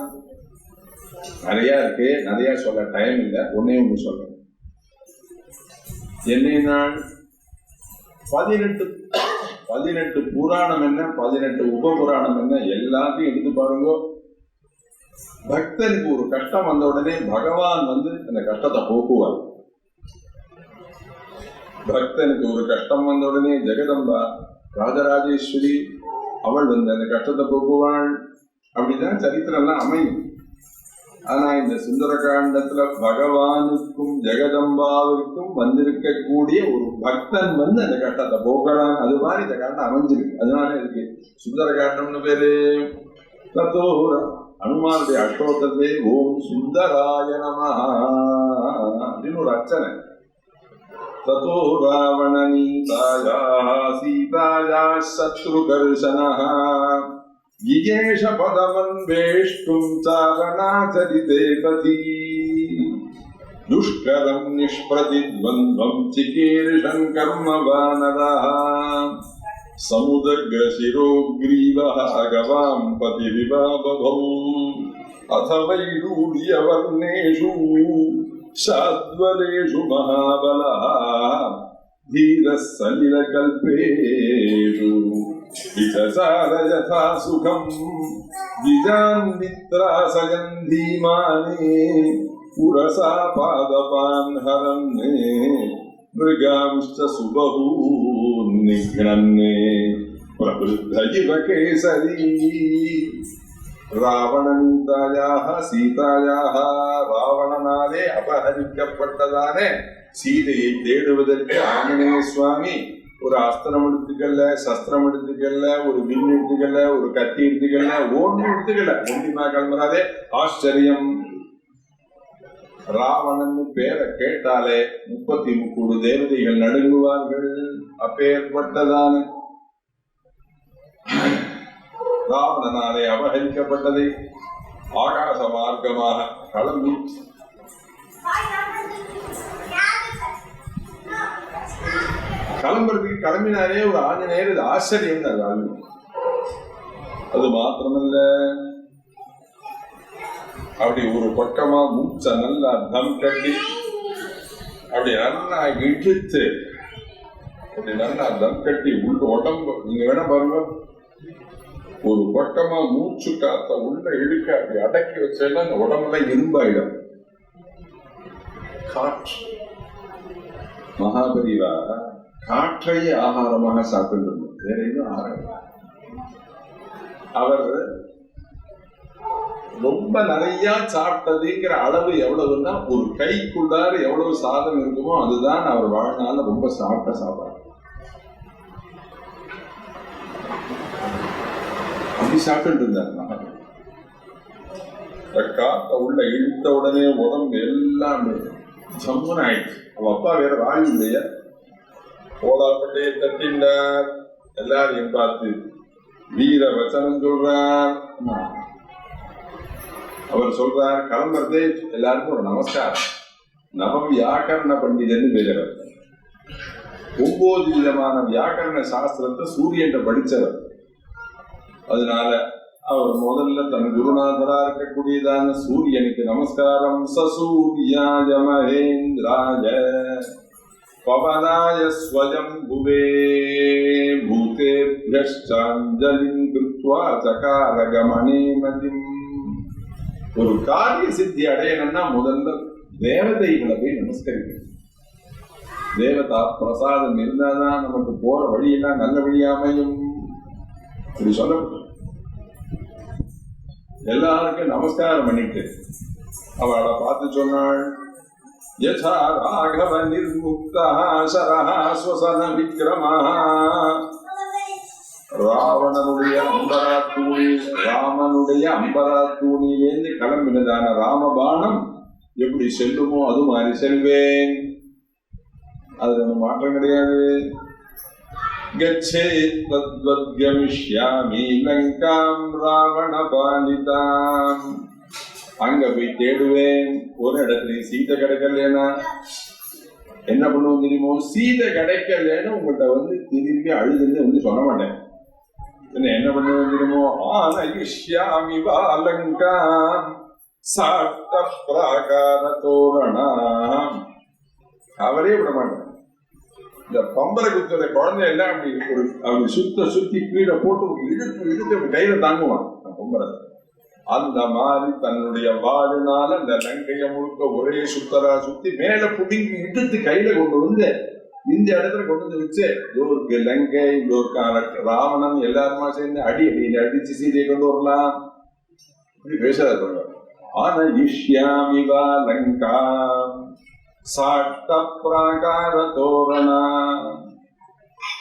A: நிறைய இருக்கு, நிறைய சொல்ல டைம் இல்லை. ஒன்னே ஒண்ணு சொல்றேன். என்ன 18 புராணம் என்ன, 18 உப புராணம் என்ன, எல்லாத்தையும் எடுத்து பாருங்க. பக்தனுக்கு ஒரு கஷ்டம் வந்த உடனே பகவான் வந்து அந்த கஷ்டத்தை போக்குவார். பக்தனுக்கு ஒரு கஷ்டம் வந்த உடனே ஜெகதம்பா ராஜராஜேஸ்வரி அவள் வந்து அந்த கஷ்டத்தை போக்குவாள். அப்படிதான் சரித்திரம் எல்லாம் அமையும். ஆனா இந்த சுந்தரகாண்டத்துல பகவானுக்கும் ஜெகதம்பாவிற்கும் வந்திருக்கக்கூடிய ஒரு பக்தன் வந்து அந்த கஷ்டத்தை போக்கலாம். அது மாதிரி இந்த காண்டம் அமைஞ்சிருக்கு. அதனால இருக்கு சுந்தரகாண்டம்னு பேரு. தத்தோ அனுமானுடைய அஷ்டோத்தரத்தை ஓம் சுந்தராய நமஹ அப்படின்னு ஒரு அர்ச்சனை. ததோ ராவண நீதாயா சீதாயா சத்ருகர்ஷனஹ யிகேஷ பதமன்வேஷ்டும் சாரணாச்சரிதே பதி துஷ்கரம் நிஷ்பிரதித்வந்த்வம் சிகீர்ஷன் கர்ம வானரஹ சமுதக்ர சிரோ கிரீவஹ கவாம் பதிரிவா பபௌ அத வைடூர்யவர்ணேஷு சாத்வலேஷு மகாபலஹ தீரः சலிலகல்பேஷு விசசார யதா சுகம் விஜான்வித்ராசயன் தீமானே புரசா பாதபான் ஹரன்னே மிருகாம்ச்ச சுபஹூன் நிக்னன்னே பிரபுத்த இவ கேசரி. ராவணனீதாயாக சீதாயாக ராவணனாலே அபகரிக்கப்பட்டதானே சீதையை தேடுவதற்கு ஆஞ்சநேய சுவாமி ஒரு அஸ்திரம் எடுத்துக்கல, சஸ்திரம் எடுத்துக்கல, ஒரு வில் எடுத்துக்கல, ஒரு கத்தி எடுத்துக்கல, ஒன்று எடுத்துக்கல. ஒன்றிமா கிளம்புறாதே ஆச்சரியம். ராவணன் பேரை கேட்டாலே 33 தேவதைகள் நடுங்குவார்கள். அப்பேற்பட்டதான ராவணனாலே அபகரிக்கப்பட்டதை ஆகாச மார்க்கமாக கிளம்பி கிளம்புறதுக்கு கிளம்பினாரே ஒரு ஆஞ்சநேயர், இது ஆச்சரியம் தான். அது மாத்திரமல்ல, அப்படி ஒரு பக்கமா மூச்ச நல்லா தம் கட்டி அப்படி நல்லா இழுத்து அப்படி நல்லா தம் கட்டி உள்ள உடம்பு, நீங்க வேணா பாருங்க, ஒரு பக்கமா மூச்சு காத்த உள்ள இழுக்க அப்படி அடக்கி வச்சேன்னா அந்த உடம்புல இரும்பாயிடும். காற்று மகாபரிவா காற்றையே ஆகாரமாக சாப்பிட்டு வேற எதுவும் ஆகாரம். அவர் ரொம்ப நிறைய சாப்பிட்டதுங்கிற அளவு எவ்வளவுன்னா, ஒரு கைக்குள்ளார எவ்வளவு சாதம் இருக்குமோ அதுதான் அவர் வாழ்நாள் ரொம்ப சாப்பிட்ட சாப்பாடு. அப்படி சாப்பிட்டு இருந்தார் மகாபலி. காத்த உள்ள இழுத்த உடனே உடம்பு எல்லாம் ஜம்முன்னு ஆயிடுச்சு. அவன் அப்பா வேற வாய் இல்லையா, போலாப்பட்டே தட்டினார். எல்லாரையும் பார்த்து வீர வச்சனம் சொல்றார். அவர் சொல்றார், கிளம்புறதே எல்லாருக்கும் ஒரு நமஸ்காரம். நவம் வியாக்கரண பண்டிதன்னு பேசுறார். 9 விதமான வியாக்கரண சாஸ்திரத்தை சூரியன் படிச்சவர். அதனால அவர் முதல்ல தன் குருநாதரா இருக்கக்கூடியதான சூரியனுக்கு நமஸ்காரம். சசூர்யாய மகேந்திராய பவனாய ஸ்வயம் புவே பூதேப்யஷ்டாஞ்சலிம் கிருத்வா சகார கமனே மதிம். ஒரு காரிய சித்தி அடையணும்னா முதல்ல தேவதைகளை போய் நமஸ்கரிக்கணும். தேவதா பிரசாதம் இருந்தாதான் நமக்கு போற வழியெல்லாம் நல்ல வழியாமையும். இப்படி சொல்லப்படும். எல்லாருக்கும் நமஸ்காரம் பண்ணிட்டு அவளை பார்த்து சொன்னாள், யதா ராகவ நிர்முக்தா சரஹ ஸ்வசன விக்ரமா. ராவணனுடைய ராமனுடைய அம்பராத்தூணிலேருந்து கிளம்பினதான ராமபானம் எப்படி செல்லுமோ அது மாதிரி செல்வேன். அது நம்ம மாற்றம் கிடையாது. கச்சேத் தத்வத்கமிஷ்யாமி லங்காம் ராவண பாலிதாம். அங்க போய் தேடுவேன். ஒரு இடத்துல சீதை கிடைக்கலன்னா என்ன பண்ணுவோம் தெரியுமோ? சீதை கிடைக்கலன்னு உங்கள்கிட்ட திரும்பி அழுதுன்னு சொல்ல மாட்டேன். என்ன பண்ணுவோம் தெரியுமோ? ஆனயிஷ்யாமி லங்காம் சாட்ட பிராகார தோரணாம். அவரே விட மாட்டேன். இந்த பம்பரை குத்துற குழந்தை எல்லாம் அப்படி சுத்தி கீழே போட்டு இழுத்து கையில தாங்குவான் பம்பரை. அந்த மாதிரி தன்னுடைய வாழினால அந்த லங்கைய முழுக்க ஒரே சுத்தரா சுத்தி மேல புடிங்கி இழுத்து கையில கொண்டு வந்து இந்த இடத்துல கொண்டு வந்து வச்சு, இதோருக்கு லங்கை, இதோருக்கு ராவணன் எல்லாருமா சேர்ந்து அடிச்சு சீதையை கொண்டு வரலாம். இப்படி பேசுறாரு. ஆனா இஷ்யாமிவா லங்கா சாட்ட பிராகார தோரணா.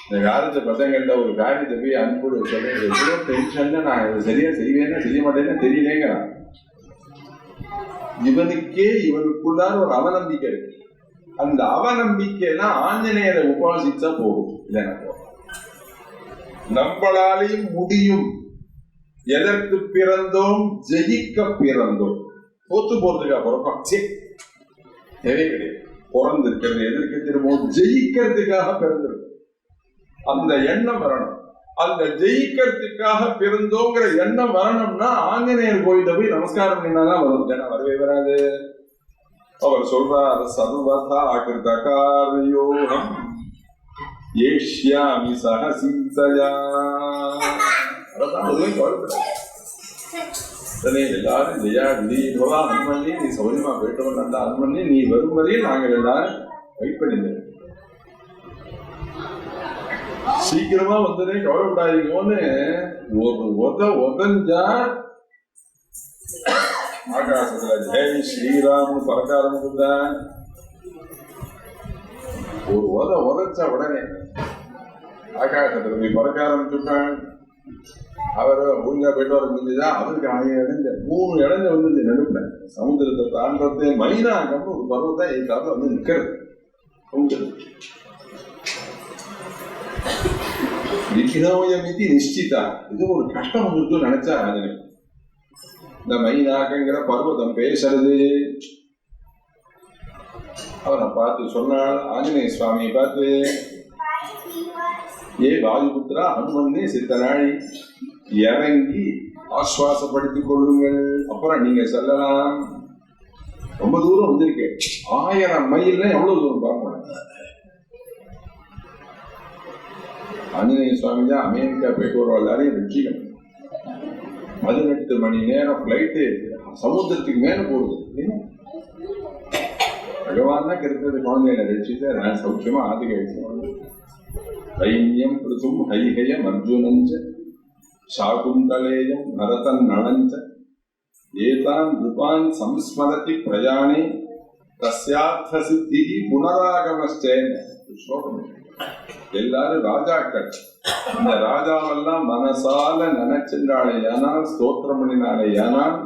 A: இந்த காலத்து பசங்கள்ட்ட ஒரு காரியத்தை போய் அன்பு சொல்ல டென்ஷன்ல நான் இதை சரியா செய்வேன்னா செய்ய மாட்டேன்னா தெரியலேங்கிறான். இவனுக்குள்ளார ஒரு அவநம்பிக்கை இருக்கு. அந்த அவநம்பிக்கைலாம் ஆஞ்சநேயரை உபாசிச்சா போகும். இல்லைன்னா நம்மளாலையும் முடியும். எதற்கு பிறந்தோம்? ஜெயிக்க பிறந்தோம். தோத்து போறதுக்கா பிறப்போம்? தேவை கிடையாது. பிறந்திருக்கிறது எதற்கு திரும்ப? ஜெயிக்கிறதுக்காக பிறந்திருக்கும். அந்த எண்ணம் வரணும். அந்த ஜெயிக்கிறதுக்காக பிறந்தோங்கிற எண்ணம் வரணும்னா ஆஞ்சநேயர் கோயில போய் நமஸ்காரம் பண்ணாதான் வரும். ஏன்னா வரவே வராது. அவர் சொல்றார், சர்வதா கிருதகார்யோகம் ஏஷ்யாமி சஹசிந்தயா. அதான் எல்லாரும் ஜெயா விதிபவா அன்பண்ணி நீ சௌரியமா போயிட்டு வந்த அன்பண்ணி நீ வரும் வரையும் நாங்கள் எல்லாரும் வெயிட் பண்ணிருந்தோம். சீக்கிரமா வந்ததே கவலைப்படாதீங்கன்னு உதஞ்சா ஆகாசத்துல ஜெய் ஸ்ரீராம் பரக்காரம் கொடுத்தான். ஒரு உதச்சா உடனே ஆகாசத்துல போய் பறக்க ஆரம்பிச்சுட்டான். அவர் ஒழுங்கா போயிட்டு வர முடிஞ்சுதான். அவருக்கு 3 இடங்கள் வந்து நடுப்புல சமுத்திரத்தை தாண்டது மைனாகம்னு ஒரு பருவம் தான் என் தரல வந்து நிக்கிறது. விக்னோயமிதி நிச்சிதா. இது ஒரு கஷ்டம் வந்துட்டு நினைச்சா ஆஞ்சநேயர். இந்த மைனாகங்கிற பர்வதம் பேசுறது. அவனை பார்த்து சொன்னாள், ஆஞ்சநேய சுவாமியை பார்த்து, ஏ வாயுபுத்திரா ஹனுமன்னே சித்தராணி இறங்கி ஆஸ்வாசப்படுத்திக் கொள்ளுங்கள், அப்புறம் நீங்க செல்லலாம். ரொம்ப தூரம் வந்திருக்கேன், 1000 மைல்னா எவ்வளவு தூரம் பார்க்க. ஆஞ்சநேய சுவாமி தான் அமெரிக்கா போயிட்டு ஒரு எல்லாரையும் வெற்றிக்கணும். 18 மணி நேரம் பிளைட்டு சமுத்திரத்துக்கு மேல போடுது. பகவான் தான் இருக்கிறது குழந்தைகளை ரட்சித்து நான் சௌக்கியமா ஆதிக்க வச்சு தைன்யம் பிருதும் ஹைஹயம் அர்ஜுனஞ்ச சாகுந்தலேயம் நரதன் நலஞ்ச ஏதான் ரூபான் சம்ஸ்மரதி பிரயாணே தஸ்யார்த்த சித்தி புனராகமஸ்டேன். ஸ்லோகம். எல்லாரும் ராஜாக்கள். இந்த ராஜாவெல்லாம் மனசால நினைச்சின்றாலேயானால் ஸ்தோத்திரம் பண்ணினாலேயானால்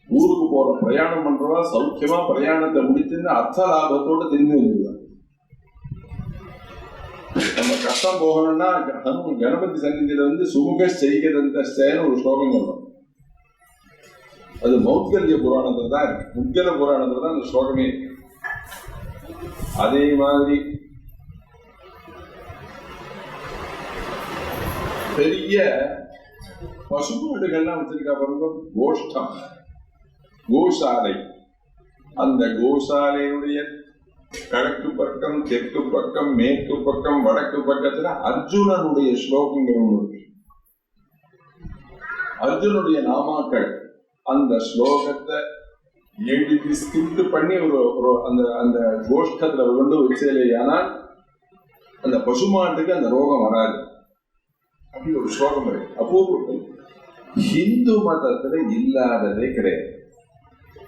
A: ஊருக்கு போற பிரயாணம் பண்றவா சௌக்கியமா பிரயாணத்தை முடிச்சுன்னு அர்த்த லாபத்தோடு திரும்பி வந்துடுவாங்க. நம்ம கஷ்டம் போகணும்னா கணபதி சந்நிதியில வந்து சுமுக செய்கிறன்னு ஒரு ஸ்லோகம் சொல்றோம். அது மௌத்கல்ய புராணத்துல தான் இருக்கு. முத்கல புராணத்துல தான் அந்த ஸ்லோகமே இருக்கு. அதே மாதிரி பெரிய பசுமாடுகள்லாம் வச்சிருக்கா பாருங்க, கோஷ்டம், கோசாலை. அந்த கோசாலையுடைய கிழக்கு பக்கம், தெற்கு பக்கம், மேற்கு பக்கம், வடக்கு பக்கத்துல அர்ஜுனனுடைய ஸ்லோகங்கள் ஒன்று இருக்கு. அர்ஜுனுடைய நாமாக்கள். அந்த ஸ்லோகத்தை எழுதி ஸ்கிரிப்ட் பண்ணி ஒரு அந்த கோஷ்டத்துல கொண்டு வச்சேலையானால் அந்த பசுமாட்டுக்கு அந்த ரோகம் வராது. அப்படி ஒரு ஸ்லோகம் இருக்கு. அபூர்வம். ஹிந்து மதத்துல இல்லாததே கிடையாது.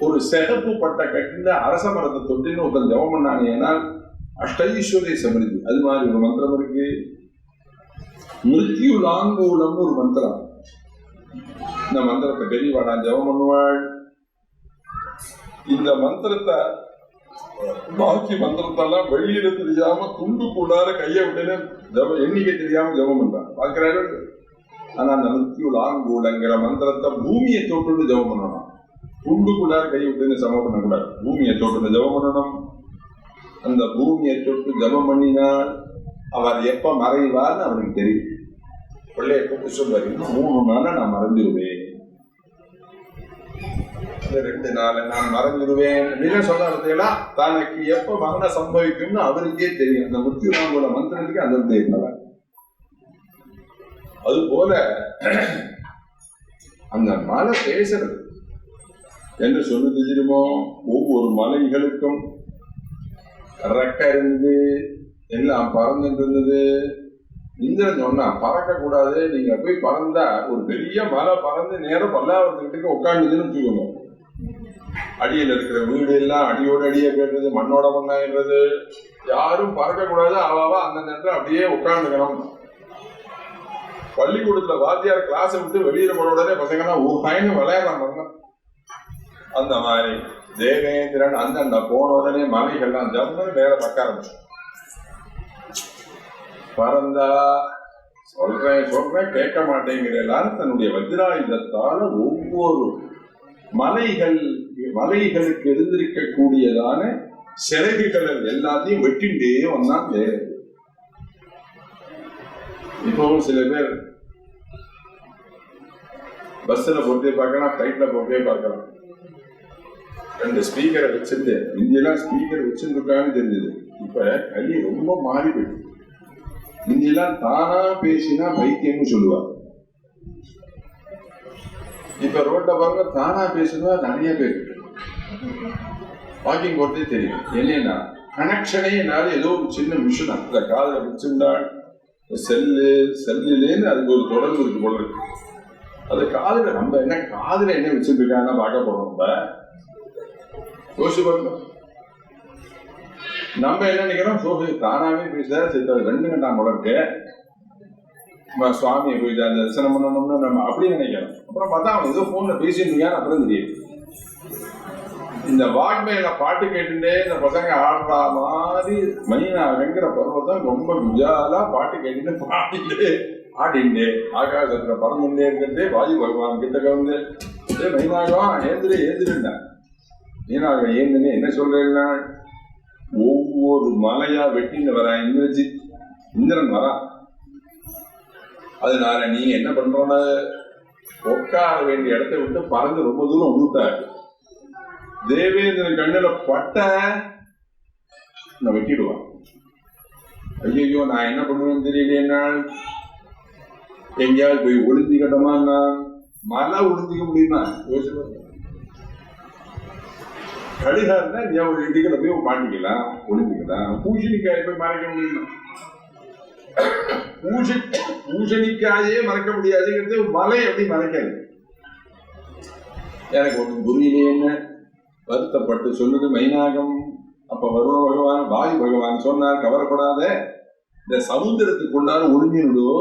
A: ஒரு சிகப்பு பட்டை கட்டில அரச மரத்தை தொட்டின்னு ஒருத்தர் ஜபம் பண்ணாங்கன்னா அஷ்டைஸ்வரிய சமிருத்தி. அது மாதிரி ஒரு மந்திரம் இருக்கு. மிருத்யு லாங்கூலம்னு ஒரு மந்திரம். இந்த மந்திரத்தை பெரியவாடா ஜபம் பண்ணுவாள். இந்த மந்திரத்தை பாக்கி மந்திரத்தெல்லாம் வெளியில தெரியாம துண்டுக்குள்ளார கையை விட்டுன்னு ஜபம் எண்ணிக்கை தெரியாம ஜபம் பண்றான் பாக்குறாரு. ஆனா அந்த மிருத்யு லாங்கூலங்கிற மந்திரத்தை பூமியை தொட்டு ஜபம் பண்ணணும். துண்டுக்குள்ளார கை விட்டுன்னு சமம் பண்ணக்கூடாது. பூமியை தொட்டு ஜபம் பண்ணணும். அந்த பூமியை தொட்டு ஜபம் பண்ணினால் அவர் எப்ப மறைவார்னு அவருக்கு தெரியும். பிள்ளைய கூப்பிட்டு சொல்வாரு, 3 நாள நான் மறைஞ்சிருவேன், 2 நாள் நான் மறைஞ்சிருவேன் அப்படின்னு சொல்ல தனக்கு எப்ப மரணம் சம்பவிக்கும்னு அவருக்கே தெரியும். அந்த முத்தியுலாங்கோட மந்திரத்துக்கு அந்த தெரியும். அது போல அந்த மலை பேசுறது என்று சொல்லுது தெரியுமோ. ஒவ்வொரு மலைகளுக்கும் ரெக்க இருந்தது, எல்லாம் பறந்துட்டு இருந்தது. இந்திரன் சொன்னா பறக்க கூடாது, நீங்க போய் பறந்தா ஒரு பெரிய மலை பறந்து நேரம் பல்லாவரத்துக்கிட்ட உட்காந்துதுன்னு வச்சுக்கோங்க. அடியில் இருக்கிற வீடு எல்லாம் அடியோட அடியே கேட்டது, மண்ணோட மண்ணாயிடுறது. யாரும் பறக்க கூடாது, அவாவா அந்த நேரத்தில் அப்படியே உட்காந்துக்கணும். பள்ளிக்கூடத்துல வாத்தியார் கிளாஸை விட்டு வெளியில போன உடனே பசங்கலாம் ஊஹாயின்னு விளையாடுறாங்க. அந்த மாதிரி தேவேந்திரன் அந்தண்ட போன உடனே மலைகள்லாம் ஜம்மு வேற பக்க ஆரம்பிச்சு பறந்தா. சொல்றேன் கேட்க மாட்டேங்கிறேன். தன்னுடைய வஜ்ராயுதத்தால ஒவ்வொரு மலைகளுக்கு இருந்திருக்கக்கூடியதான சிறகுகள் எல்லாத்தையும் வெட்டிண்டே வந்தான் தேவேந்திரன். இப்பவும் சில பேர் பஸ்ல போட்டே பார்க்கலாம், பிளைட்ல போட்டே பார்க்கலாம். 2 ஸ்பீக்கரை வச்சிருந்து இந்தியெல்லாம் ஸ்பீக்கர் வச்சிருக்கான்னு தெரிஞ்சது. இப்ப கல்வி ரொம்ப மாறி போயிடுது. இந்தியெல்லாம் தானா பேசினா பைத்தியம்னு சொல்லுவாங்க. இப்ப ரோட்ல பாருங்க, தானா பேசுனா நிறைய பேர் வாக்கிங் போறதே தெரியும். என்னன்னா கனெக்ஷனே இல்லாத ஏதோ ஒரு சின்ன மிஷின் அந்த காதல வச்சிருந்தாள். செல்லுலேன்னு அதுக்கு ஒரு தொடர்பு இருக்கு போல இருக்கு. அது காதுல நம்ம என்ன காதுல என்ன வச்சிருக்காங்கன்னா பார்க்க போறோம். நம்ம யோசிச்சு பாருங்க. நம்ம என்ன நினைக்கிறோம், சோகி தானாவே பேச 2 கண்டாம் போல இருக்கு, சுவாமியை போய் தரிசனம் பண்ணணும்னு நம்ம அப்படி நினைக்கிறோம். அப்புறம் பார்த்தா அவன் ஏதோ போன்ல பேசிட்டு இருக்கான்னு அப்புறம் தெரியும். இந்த வாக்மேல பாட்டு கேட்டுட்டே இந்த பசங்க ஆடுற மாதிரி மணிநாகங்கிற பருவத்தான் ரொம்ப விஜாலா பாட்டு கேட்டுட்டு பாடிட்டு ஆடிண்டே ஆகாசத்துல பறந்துட்டே இருக்கிறதே வாயு பகவான் கிட்ட வந்து மணிநாகம் ஏந்திருந்தேன். மீனாக ஏந்துன்னு என்ன சொல்றேன்னா, ஒவ்வொரு மலையா வெட்டின்னு வரா இந்திரன் வரா. அதனால நீ என்ன பண்றோன்னு உட்கார வேண்டிய இடத்தை விட்டு பறந்து ரொம்ப தூரம் விட்டாரு. தேவேந்திரன் கண்ணுல பட்ட வெட்டிடுவான். ஐயோ நான் என்ன பண்ணுவேன்னு தெரியலையா, எங்கேயாவது போய் ஒளிஞ்சிக்கட்டமா, மலை ஒளிஞ்சிக்க முடியுமா யோசிச்சு. கடிகா இருந்தா நீ ஒரு இடிக்கல போய் மாட்டிக்கலாம், ஒளிஞ்சிக்கலாம். பூசணிக்காய் போய் மறைக்க முடியுமா? பூசணிக்காயே மறைக்க முடியாதுங்கிறது மலை எப்படி மறைக்காது? எனக்கு ஒன்றும் புரியலையேன்னு வருத்தப்பட்டு சொல்லுது மைனாகம். அப்ப வருண பகவான் வாயு பகவான் சொன்னார், கவலைப்படாத, இந்த சமுத்திரத்துக்குள்ளார ஒளிஞ்சிடுதோ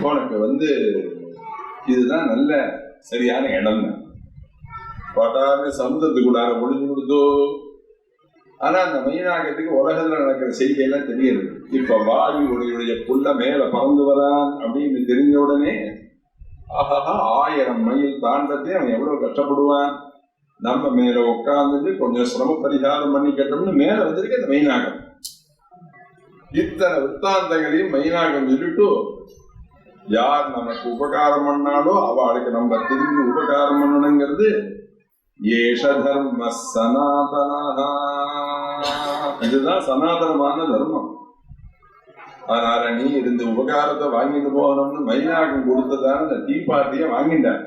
A: உனக்கு இதுதான் நல்ல சரியான இடம். பாட்டாரு சமுத்திரத்துக்குள்ளார ஒளிஞ்சு கொடுத்தோ. ஆனா அந்த மைனாகத்துக்கு உலகத்துல நடக்கிற செய்தியெல்லாம் தெரியுது. இப்ப வாயுடைய புள்ள மேல பறந்து வரான் அப்படின்னு தெரிஞ்ச உடனே ஆஹா 1000 மைல் தாண்டதே அவன் எவ்வளவு கஷ்டப்படுவான். நம்ம மேல உட்கார்ந்துட்டு கொஞ்சம் சிரம பரிகாரம் பண்ணி கேட்டோம்னு மேல வந்திருக்கு அந்த மைனாகம். இத்தனை விற்த்தாந்தங்களையும் மைனாகம் சொல்லிட்டு யார் நமக்கு உபகாரம் பண்ணாலோ அவளுக்கு நம்ம திரும்பி உபகாரம் பண்ணணுங்கிறது ஏஷ தர்ம சனாதனா. இதுதான் சனாதனமான தர்மம். அதனால நீ இருந்து உபகாரத்தை வாங்கிட்டு போகணும்னு மைனாகம் கொடுத்ததான இந்த டீ பார்ட்டிய வாங்கிட்டாங்க.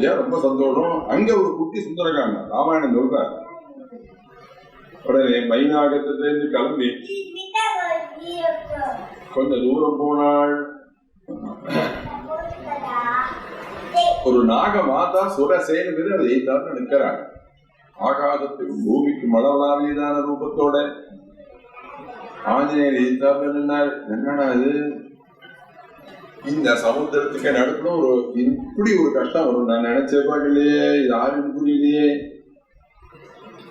A: ஏன் ரொம்ப சந்தோஷம். அங்க ஒரு குட்டி சுந்தரகாண்ட ராமாயணம் சொல்றாரு. உடனே மைனாகத்திலிருந்து கிளம்பி கொஞ்ச தூரம் போனாள். ஒரு நாக மாதா சுரசேன பேரு அதை எய்தான்னு நிற்கிறாங்க. ஆகாசத்துக்கு பூமிக்கு மழவலாவியதான ரூபத்தோட ஆஞ்சநேயர் எய்தான்னு நின்னார். என்னடா இது, இந்த சமுத்திரத்துக்கு நடுப்புல இப்படி ஒரு கஷ்டம் வரும் நான் நினைச்சப்பாக்கலையே, யாரும் புரியலையே,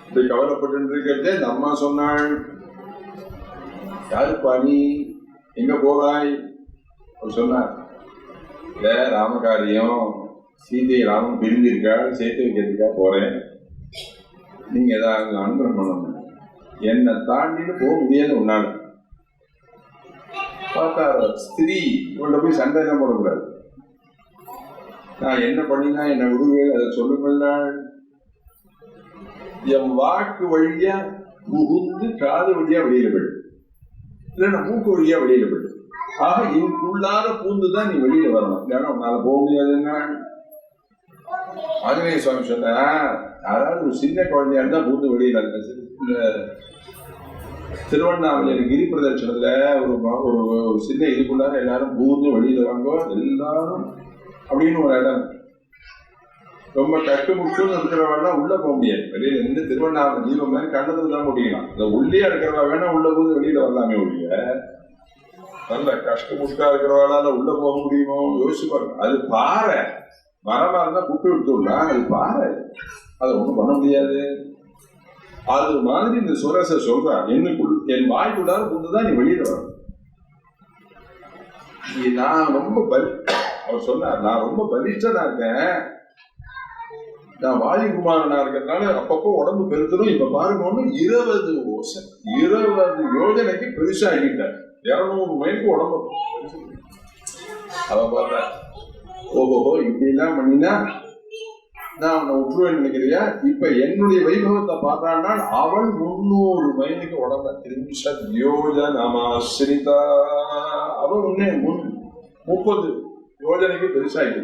A: இப்படி கவலைப்பட்டு இருக்கிறதே. இந்த அம்மா சொன்னாள், யாருப்பா நீ, எங்க போறாய்? அவர் சொன்னார், இல்ல ராமகாரியம், சீதை ராமன் பிரிஞ்சிருக்காள், சேர்த்து வைக்கிறதுக்காக போறேன், நீங்க ஏதாவது அனுகிரகம் பண்ணணும், என்னை தாண்டிட்டு போக முடியாது உன்னால. பார்த்தா ஸ்திரீ இவள்கிட்ட போய் சண்டை எல்லாம் போடக்கூடாது. நான் என்ன பண்ணினா என்ன விடுவேன், அதை சொல்லுங்கள். என் வாக்கு வழியா புகுந்து காது வழியா வெளியில போயிடு, இல்லைன்னா மூக்கு வழியா வெளியில போயிடு. ஆக இதுக்குள்ளார பூந்துதான் நீ வெளியில வரணும், இல்லைன்னா உன்னால போக முடியாதுன்னா. ஆஞ்சநேய சுவாமி சொன்ன, அதாவது ஒரு சின்ன குழந்தையா இருந்தா பூந்து வெளியில திருவண்ணாமலை கிரி பிரதட்சணத்துல ஒரு சின்ன இதுக்குள்ளார எல்லாரும் பூந்து வெளியில வாங்கோ எல்லாரும் அப்படின்னு ஒரு இடம். ரொம்ப கட்டுமுட்டுன்னு இருக்கிறவெல்லாம் உள்ள போக முடியாது, வெளியில இருந்து திருவண்ணாமலை தீபம் மாதிரி கண்டத்துல தான் முடியலாம். இந்த உள்ளே இருக்கிறவா வேணா உள்ள போது வெளியில வரலாமே ஒழிய, நல்ல கஷ்டமுட்டா இருக்கிறவாளால உள்ள போக முடியுமோ யோசிச்சு பாருங்க. அது பாறை மரமா இருந்தா புட்டு எடுத்துடா, அது பாறை, அதை ஒண்ணும் பண்ண முடியாது. அது மாதிரி இந்த சுரச சொல்றான், என் வாய்க்குள்ளார புண்டுதான் நீ வெளியில வர. நான் ரொம்ப அவர் சொன்னார், நான் ரொம்ப பலிஷ்டனா இருக்கேன், நான் வாயுகுமாரனா இருக்கிறதுனால அப்பப்போ உடம்பு பெருத்தரும். இப்ப பாருங்க 20 யோஜனைக்கு பெருசா ஆகிட்டார், 200 மைலுக்கு உடம்பு. அவ பார்த்தா, ஓஹோ இப்படி எல்லாம் பண்ணினா நான் அவனை விட்டுருவேன் நினைக்கிறியா? இப்ப என்னுடைய வைபவத்தை பார்த்தான்னா அவள் 300 மைலுக்கு உடம்ப 30 யோஜனமாசிரிதா. அவள் 30 யோஜனைக்கு பெருசாயிட்டு.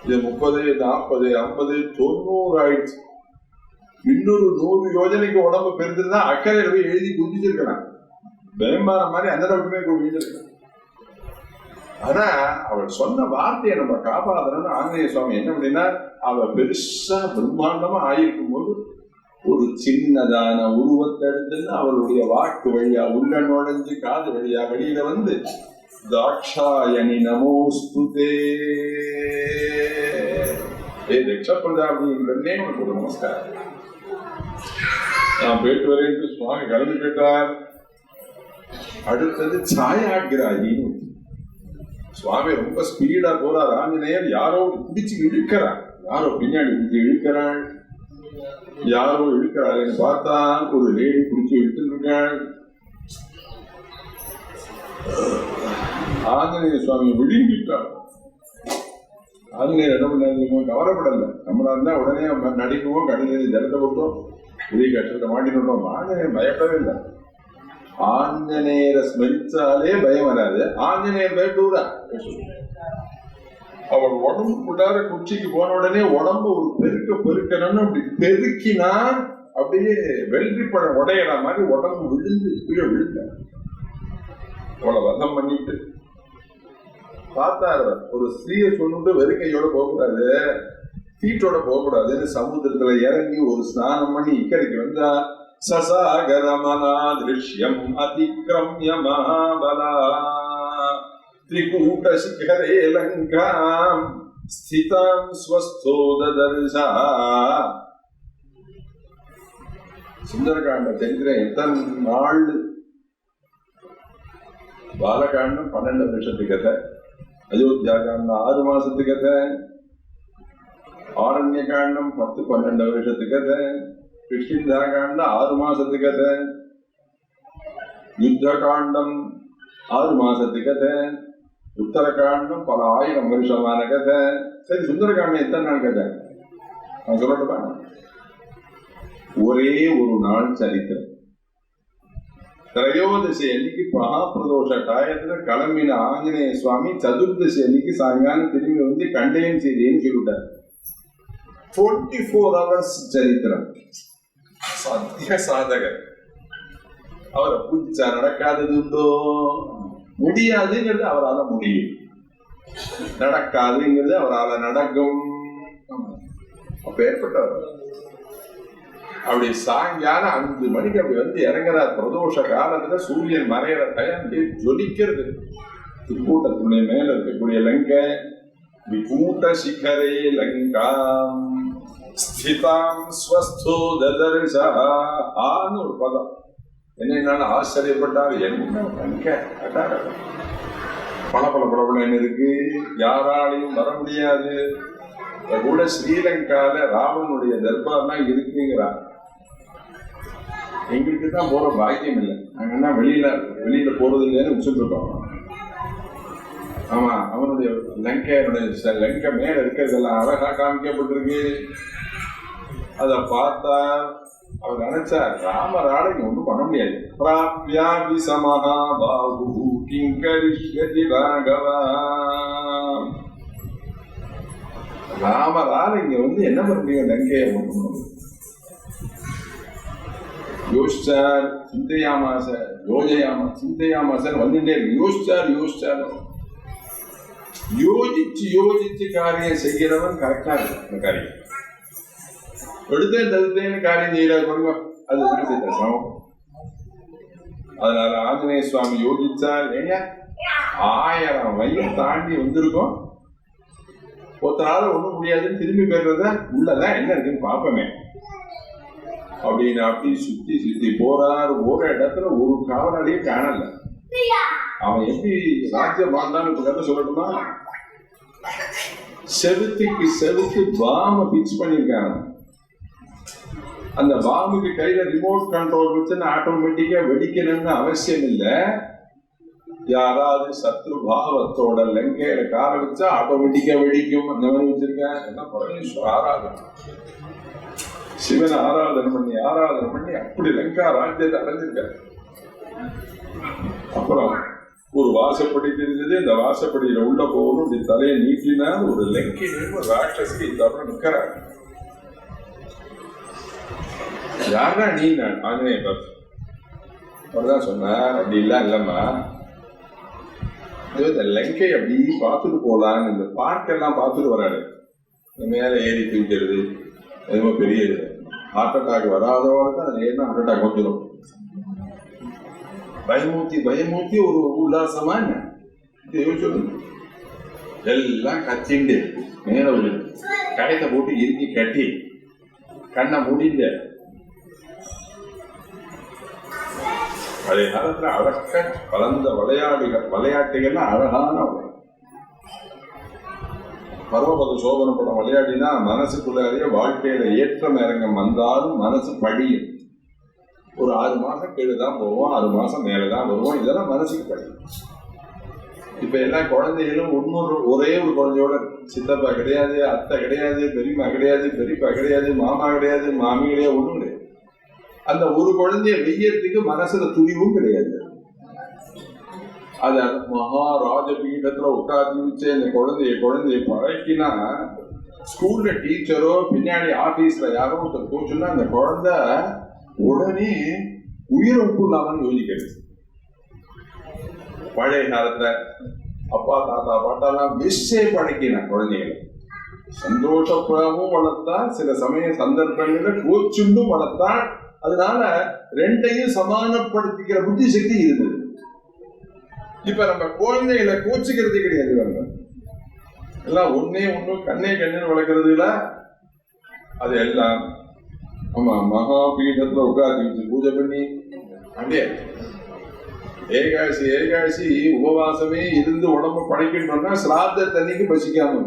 A: இது 30, 40, 50, 90 ஆயிடுச்சு. இன்னொரு 100 யோஜனைக்கு உடம்பு பெருந்துருந்தா அக்கறையில போய் எழுதி குதிச்சிருக்கிறான், பயமான மாதிரி அந்த அளவுக்குமே குதிச்சிருக்கான். ஆனா அவள் சொன்ன வார்த்தையை நம்ம காப்பாற்றணும்னு ஆஞ்சநேய சுவாமி என்ன அப்படின்னா, அவ பெருசா பிரம்மாண்டமா ஆயிருக்கும் போது ஒரு சின்னதான உருவத்தை எடுத்துன்னு அவளுடைய வாக்கு வழியா உள்ள நுழைஞ்சு காது வழியா வெளியில வந்து, தாட்சாயணி நமோஸ்துதே, தட்ச பிரஜாபதியே உனக்கு ஒரு நமஸ்காரம், நான் போயிட்டு வரேன் சுவாமி கிளம்பி போயிட்டார். அடுத்தது சாயாகிராகின்னு, சுவாமி ரொம்ப ஸ்பீடா போறார். ஆஞ்சநேயர் யாரோ பிடிச்சு இழுக்கிறார், யாரோ பின்னாடி பிடிச்சு இழுக்கிறாள், யாரோ இழுக்கிறாள்னு பார்த்தா ஒரு லேடி பிடிச்சி இழுத்துட்டு இருக்காள். ஆஞ்சநேய சுவாமி விழுங்கிட்டார். ஆஞ்சநேயர் என்ன பண்ணாரு, கவலைப்படல. நம்மளா இருந்தா உடனே நடிக்குவோம், கடையில் ஜலத்தை கொடுத்தோம், உரிய கஷ்டத்தை மாட்டினோம். ஆஞ்சநேயர் பயப்படவே இல்லை. ஆஞ்சநேயரை ஸ்மரிச்சாலே பயம் வராது. ஆஞ்சநேயர் பயப்படுறா. அவர் உடம்புக்குள்ளார குச்சிக்கு போன உடனே உடம்பு ஒரு பெருக்கணும்னு அப்படி பெருக்கினா அப்படியே வெள்ளி பழம் உடையிற மாதிரி உடம்பு விழுந்து கீழே விழுந்த அவளை வந்தம் பண்ணிட்டு பார்த்தாரு. ஒரு ஸ்திரீயை சொல்லிட்டு வெறுங்கையோட போகக்கூடாது, தீட்டோட போகக்கூடாதுன்னு சமுத்திரத்துல இறங்கி ஒரு ஸ்நானம் பண்ணி இக்கரைக்கு வந்தா சசாகரமனா திருஷ்யம் அதிக்ரம்ய மகாபலா திரிகூட சிகரே லங்காம் ஸ்திதம் ஸ்வஸ்தோ ததர்ஷா. சுந்தரகாண்ட சரித்திரம் எத்தனை நாள்? பாலகாண்டம் 12 வருஷத்து கதை, அயோத்தியா காண்டம் 6 மாசத்து கதை, ஆரண்ய காண்டம் 10-12 வருஷத்து கதை, கிருஷ்ணா காண்டம் 6 மாசத்து கதை, யுத்த காண்டம் 6 மாசத்து கதை, உத்தரகாண்டம் பல 1000 வருஷமான கதை. சரி, சுந்தரகாண்டம் எத்தனை நாள் கதை நான் சொல்லட்டுமா? ஒரே ஒரு நாள் சரித்திரம். திரையோதசி அன்னைக்கு மகாபிரதோஷ காயத்துல கிளம்பின ஆஞ்சநேய சுவாமி சதுர்தசி அன்னைக்கு சாயங்காலம் திரும்பி வந்து கண்டையன் செய்தின்னு சொல்லிவிட்டார். 24 hours சரித்திரம். சத்திய சாதகர். அவரை பூஜிச்சா நடக்காதது உண்டோ? முடியாதுங்கிறது அவரால் முடியும், நடக்காதுங்கிறது அவரால் நடக்கும். அப்ப ஏற்பட்டவர் அப்படி சாயங்காலம் 5 மணிக்கு அப்படி வந்து இறங்குறார். பிரதோஷ காலத்துல சூரியன் மறையிற டைம் ஜொலிக்கிறது. திருக்கூட்டத்துடைய மேல இருக்கக்கூடிய லங்கை விகூட்ட சிகரே லங்காம் ஸ்திதாம் ஸ்வஸ்தோ ததர்ஷா ஆன்னு ஒரு பதம். என்னன்னாலும் ஆச்சரியப்பட்டார். என்ன லங்கை பல என்ன இருக்கு, யாராலையும் வர முடியாது. கூட ஸ்ரீலங்கால ராவனுடைய தர்பார்லாம் இருக்குங்கிறார். எங்களுக்கு தான் போற பாக்கியம் இல்லை. நாங்கன்னா வெளியில போறது இல்லைன்னு வச்சுருக்கோம். ஆமா, அவனுடைய லங்கை மேல இருக்கிறதெல்லாம் அழகா காமிக்கப்பட்டிருக்கு. அத பார்த்தா அவர் நினைச்சார், ராமரால இங்க ஒண்ணும் பண்ண முடியாது. பிராப்யாபி சமஹா பாஹு கிங்கரிஷ்யதி ராகவா. ராமரால இங்க வந்து என்ன பண்ண முடியும், லங்கையை ஒண்ணு யோசிச்சார். சிந்தையாமாசன் வந்துட்டே இருக்கு. யோசிச்சார் யோசிச்சு காரியம் செய்கிறவன் கரெக்டா இருக்கு. காரியம் எடுத்தேன்னு காரியம் செய்யறாரு பாருங்க, அது சமம். அதனால ஆஞ்சநேய சுவாமி யோசிச்சார். ஏங்க 1000 மைல் தாண்டி வந்திருக்கோம், ஒருத்தரால ஒண்ணும் முடியாதுன்னு திரும்பி போயிடுறத உள்ளதான் என்ன இருக்குன்னு பாப்பமே அப்படின்னு அப்படி சுத்தி போறாரு. ஒரு இடத்துல ஒரு காவலாளியே காணல. அவன் எப்படி ராஜ்யம் வாழ்ந்தான்னு இப்ப கதை சொல்லட்டுமா? செவுத்து பாம்பை பிக்ஸ் பண்ணிருக்காங்க. அந்த பாம்புக்கு கையில ரிமோட் கண்ட்ரோல் வச்சுன்னு ஆட்டோமேட்டிக்கா வெடிக்கணும்னு அவசியம் இல்லை. யாராவது சத்ரு பாவத்தோட லங்கையில கார வச்சா ஆட்டோமேட்டிக்கா வெடிக்கும். அந்த மாதிரி வச்சிருக்கேன். எல்லாம் பரமேஸ்வர ஆராதனை, சிவனை ஆராதனை பண்ணி அப்படி லங்கா ராஜ்யத்தை அடைஞ்சிருக்காரு. அப்புறம் ஒரு வாசப்படி தெரிஞ்சது. இந்த வாசப்படியில உள்ள போகணும். இப்படி தலையை நீட்டினா ஒரு லங்கை ராட்சஸ்க்கு இந்த அப்புறம் நிக்கிறாங்க. யாரா நீ? நான் ஆஞ்சநேய பார்த்து அவர்தான் சொன்னார். அப்படி இல்லம்மா, இந்த லங்கை அப்படி பார்த்துட்டு போலான்னு இந்த பார்க்கெல்லாம் பார்த்துட்டு வராரு. மேல ஏறி தூக்கிறது எதுவுமே பெரிய ஹார்ட் அட்டாக் வராதவங்களுக்கு அது ஏன்னா ஹார்ட் அட்டாக் வந்துடும். பயமூர்த்தி ஒரு உல்லாசமா என்ன எல்லாம் கத்திண்டு மேல ஒரு கடைத்தை போட்டு இறுக்கி கட்டி கண்ணை முடிந்த பழைய காலத்துல அழக்க கலந்த விளையாட்டுகள்லாம் அழகான பரமபத சோபன படம் விளையாடினா மனசுக்குள்ளாரிய வாழ்க்கையில ஏற்றம் இறங்கம் வந்தாலும் மனசு படியும். ஒரு 6 மாசம் கீழே தான் போவோம், 6 மாசம் மேலதான் வருவோம். இதெல்லாம் மனசுக்கு படியும். இப்ப எல்லா குழந்தைகளும் ஒரே ஒரு குழந்தையோட, சித்தப்பா கிடையாது, அத்தை கிடையாது, பெரியம்மா கிடையாது, பெரியப்பா கிடையாது, மாமா கிடையாது, மாமி கிடையாது, ஒண்ணும் கிடையாது. அந்த ஒரு குழந்தைய வெய்யறதுக்கு மனசுல துணிவும் கிடையாது. அது மகாராஜ பீடத்துல உட்காந்து வச்சு அந்த குழந்தைய பழக்கினா, ஸ்கூல்ல டீச்சரோ பின்னாடி ஆபீஸ்ல யாரோ ஒருத்தர் போச்சுன்னா அந்த குழந்தை உடனே உயிரிழப்பு இல்லாமல் யோசிக்கிறது. பழைய காலத்துல அப்பா தாத்தா பாட்டாலாம் மிஸ்ஸே பழக்கின குழந்தைகளை சந்தோஷப்படவும் வளர்த்தான், சில சமய சந்தர்ப்பங்கள்ல கோச்சுண்டும் வளர்த்தான். அதனால ரெண்டையும் சமானப்படுத்திக்கிற புத்தி சக்தி இருந்தது. இப்ப நம்ம குழந்தைகளை கோச்சுக்கிறது கிடையாது, எல்லாம் ஒன்னே கண்ணுன்னு வளர்க்கறது இல்ல. அது எல்லாம் ஆமா மகாபீடத்துல உட்காந்து வச்சு பூஜை பண்ணி அப்படியே ஏகாசி உபவாசமே இருந்து உடம்பு படைக்கணும்னா சிராத்த தண்ணிக்கு பசிக்காம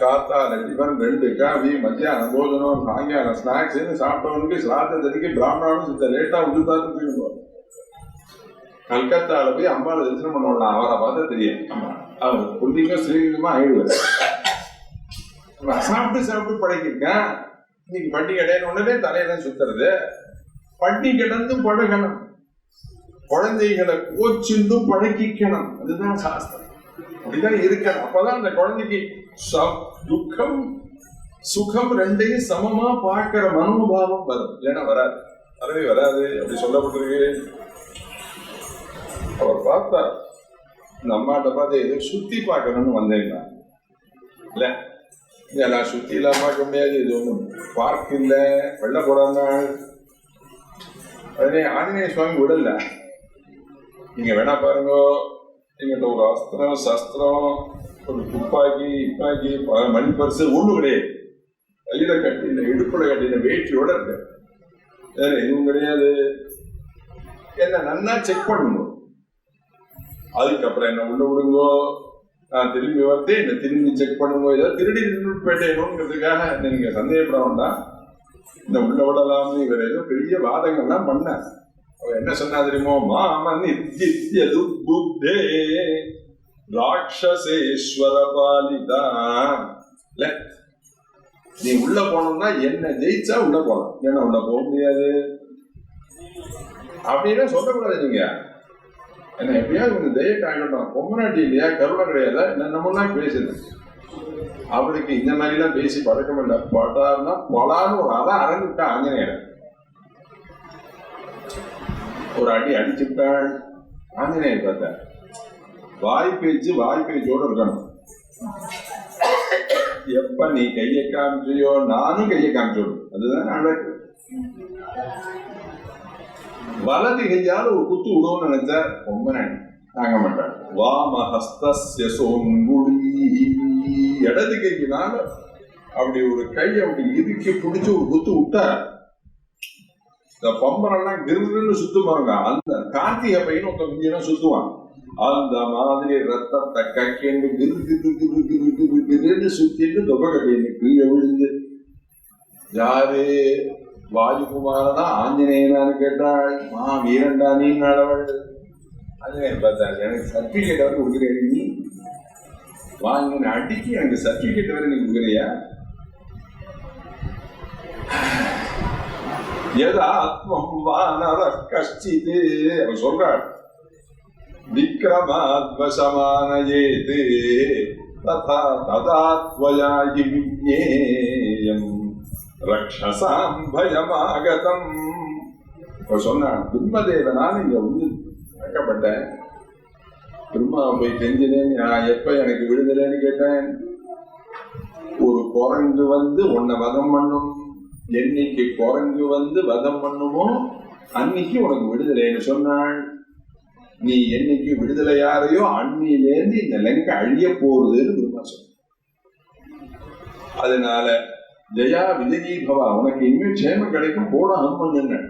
A: காத்தால டிஃபன் 2 காஃபி, மத்தியானம் போஜனம், சாயங்காலம் ஸ்நாக்ஸ் சாப்பிட்டவனுக்கு சிராத்த தண்ணிக்கு பிராமணனும் சித்த லேட்டா விட்டுத்தாருன்னு தூங்கிடுவார். கல்கத்தால போய் அம்பாவை தரிசனம் பண்ணலாம், அவரை பார்த்தா தெரியும். அவர் புள்ளிங்க ஸ்ரீலிங்கமா ஆயிடுவார். சாப்பிட்டு பழகிருக்கேன். இன்னைக்கு பட்டி கடையின உடனே தலையெல்லாம் சுத்துறது. பட்டி கிடந்து பழகணும், குழந்தைகளை கோச்சிந்தும் பழகிக்கணும். அதுதான் சாஸ்திரம், அப்படிதான் இருக்கணும். அப்பதான் அந்த குழந்தைக்கு துக்கம் சுகம் ரெண்டையும் சமமா பார்க்கிற மனோபாவம் வரும். இல்லைன்னா வரவே வராது. அப்படி சொல்லப்பட்டிருக்கு. அவர் பார்த்தார், இந்த அம்மாட்ட பார்த்து ஏதோ சுத்தி பார்க்கணும்னு வந்தேன்னா இல்ல, நான் சுத்தி எல்லாம் பார்க்க முடியாது, இது ஒன்றும் பார்க் இல்லை, வெள்ள போடாம உடனே ஆஞ்சநேய சுவாமி விடல. நீங்க வேணா பாருங்க, எங்கிட்ட ஒரு அஸ்திரம் சஸ்திரம், ஒரு துப்பாக்கி மணி பரிசு ஒண்ணு கிடையாது. கையில கட்டின இடுப்புல கட்டின வேட்டியோட இருக்க, வேற எதுவும் கிடையாது. என்ன நன்னா செக் பண்ணுங்க, அதுக்கப்புறம் என்ன உள்ள விடுங்கோ, நான் திரும்பி வந்து என்ன திரும்பி செக் பண்ணுங்க. ஏதாவது திருடி போயிட்டேனுங்கிறதுக்காக நீங்க சந்தேகப்பட வேண்டாம், இந்த உள்ள விடலாம்னு இவர் ஏதோ பெரிய வாதங்கள்லாம் பண்ண. அவர் என்ன சொன்னா தெரியுமோ, மாமன் புத்தே ராட்சசேஸ்வர பாலிதா. இல்ல, நீ உள்ள போனோம்னா என்ன ஜெயிச்சா உள்ள போலாம், ஏன்னா உள்ள போக முடியாது அப்படின்னு சொல்லக்கூடாது. நீங்க என்ன எப்படியாவது கொஞ்சம் தய காட்டணும். பொம்மநாட்டி இல்லையா, கருணை கிடையாது, என்னமோலாம் பேசுது. அவளுக்கு இந்த மாதிரி எல்லாம் பேசி பழக்கம் இல்லை. படார்னா பொலான்னு ஒரு அதான் அரங்கிட்டா ஆஞ்சநேயர் ஒரு அடி அடிச்சுட்டாள். ஆஞ்சநேயர் பார்த்த வாய் பேச்சோட இருக்கணும். எப்ப நீ கையை காமிச்சியோ நானும் கையை காமிச்சோடும், அதுதான் அழகு. வலது கையால ஒரு குத்து விடுவோம்னு நினைச்சா ரொம்ப தாங்க மாட்டாள். வாமஹஸ்தஸ்ய சோங்குழி, இடது கையினால அப்படி ஒரு கையை அப்படி இறுக்கி பிடிச்சு ஒரு குத்து விட்டா இந்த பம்பரெல்லாம் கிருன்னு சுத்து பாருங்க. அந்த கார்த்திகை பையன் ஒருத்த மிஞ்சினா சுத்துவான், அந்த மாதிரி ரத்தத்தை கக்கின்னு கிருன்னு சுத்திட்டு தொகை கட்டின்னு கீழே விழுந்து, யாரு வாயுகுமாரனா ஆஞ்சநேயனான்னு கேட்டாள். வீரண்டா நீ நடவள். ஆஞ்சநேயர் பார்த்தாள், எனக்கு சர்டிபிகேட் வரை கொடுக்குறேன், நீ வாங்கின அடிக்கு எனக்கு சர்டிபிகேட் வரை நீ கொடுக்குறியா? யதாத்மம் வானர கஷ்டித், அவர் சொல்றாள், விக்ரமாத்வசமானயேத் ததா ததாத்வயாயி விஜ்ஞேயம் ரக்ஷசாம் பயமாகதம். சொன்னான், பிரம்மதேவனால இங்க வந்து வைக்கப்பட்டேன். பிரம்மா போய் கெஞ்சினேன், நான் எப்ப எனக்கு விடுதலைன்னு கேட்டேன். ஒரு குரங்கு வந்து உன்னை வதம் பண்ணும், என்னைக்கு குரங்கு வந்து வதம் பண்ணுமோ அன்னைக்கு உனக்கு விடுதலைன்னு சொன்னாள். நீ என்னைக்கு விடுதலையாரையோ அன்னிலேருந்து இந்த லங்கை அழிய போறதுன்னு பிரம்மா சொன்ன. அதனால ஜெயா விஜயி பவா, உனக்கு இன்னும் க்ஷேமம் கிடைக்கும், போட ஹனுமன்.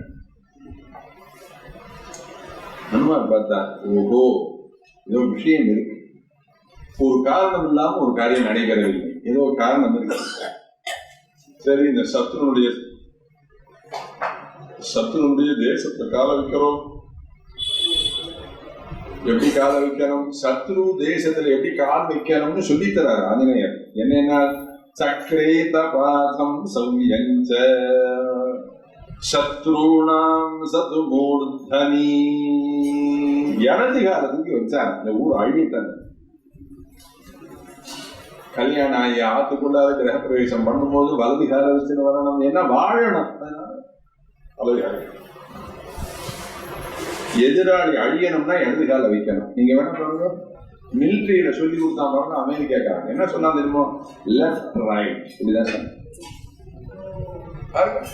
A: ஹனுமான் பார்த்தா, ஓஹோ ஏதோ விஷயம் இருக்கு, ஒரு காரணம் இல்லாம ஒரு காரியம் நடைபெறவில்லை, ஏதோ ஒரு காரணம் இருக்கு. சரி, இந்த சத்துருடைய தேசத்தை கால வைக்கிறோம். எப்படி கால வைக்கணும், சத்ரு தேசத்துல எப்படி கால் வைக்கணும்னு சொல்லித்தராரு ஆஞ்சநேயர். என்னன்னா சக்ரேத பாதம் சௌயஞ்ச சத்ருணாம் சது மூர்தனி. இடது காலத்துக்கு வச்சார். இந்த ஊர் அழிவிட்டார். கல்யாணம் ஆகி ஆத்துக்குள்ளாத கிரக பிரவேசம் பண்ணும்போது வலது கால வச்சுன்னு வரணும். என்ன வாழணும், வலது காலம். எதிராளி அழியணும்னா இடது கால வைக்கணும். நீங்க வேணா பாருங்க, மிலிட்டரியில சொல்லி கொடுத்தா பாருங்க, அமெரிக்காக்காரங்க என்ன சொன்னா தெரியுமோ, லெப்ட் ரைட் இப்படிதான் சொன்ன.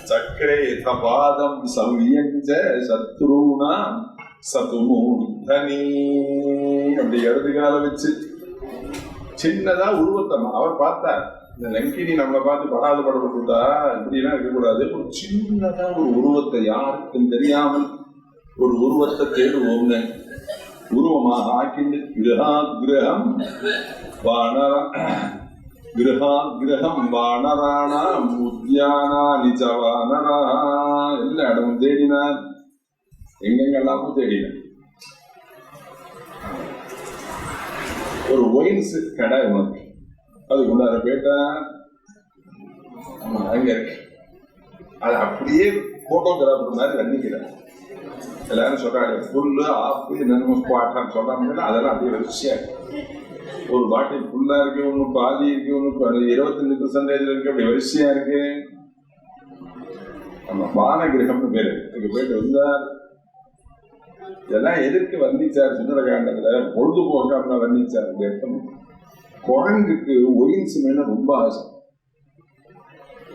A: சக்கரே தபாதம் சௌயஞ்ச சத்ருனா சதுமூர்தனி. அப்படி இடது கால வச்சு சின்னதா உருவத்தமா அவர் பார்த்தார். இந்த லங்கினி நம்மளை பார்த்து படாது படப்பட்டுட்டா இப்படிலாம் இருக்கக்கூடாது. ஒரு சின்னதா ஒரு உருவத்தை யாருக்கும் தெரியாமல் ஒரு உருவத்தை தேடுவோம்னு உருவமாக ஆக்கிண்டு கிரகம் வானரானா உத்யானா நிஜவானரா எல்லா இடமும் தேடினார். எங்கெங்கெல்லாமும் தேடினார். ஒரு ஒயின்ஸ் கடை உனக்கு அதுக்குள்ளார போயிட்டா அங்க இருக்கு. அது அப்படியே போட்டோகிராஃபர் மாதிரி வர்ணிக்கிறார். எல்லாரும் சொல்றாங்க புல்லு ஆப்பு என்னென்ன ஸ்குவாட்டான்னு சொல்லாம அதெல்லாம் அப்படியே வரிசையா இருக்கு. ஒரு பாட்டில் ஃபுல்லா இருக்கு, ஒண்ணு பாதி இருக்கு, ஒண்ணு 25% இருக்கு, அப்படி வரிசையா இருக்கு. நம்ம பானகிரகம்னு பேரு இங்க போயிட்டு வந்தார். இதெல்லாம் எதற்கு வர்ணிச்சார் சுந்தரகாண்டத்துல, பொழுதுபோக்காம வர்ணிச்சார். குரங்குக்கு ஒயின்ஸ் மேல ரொம்ப ஆசை.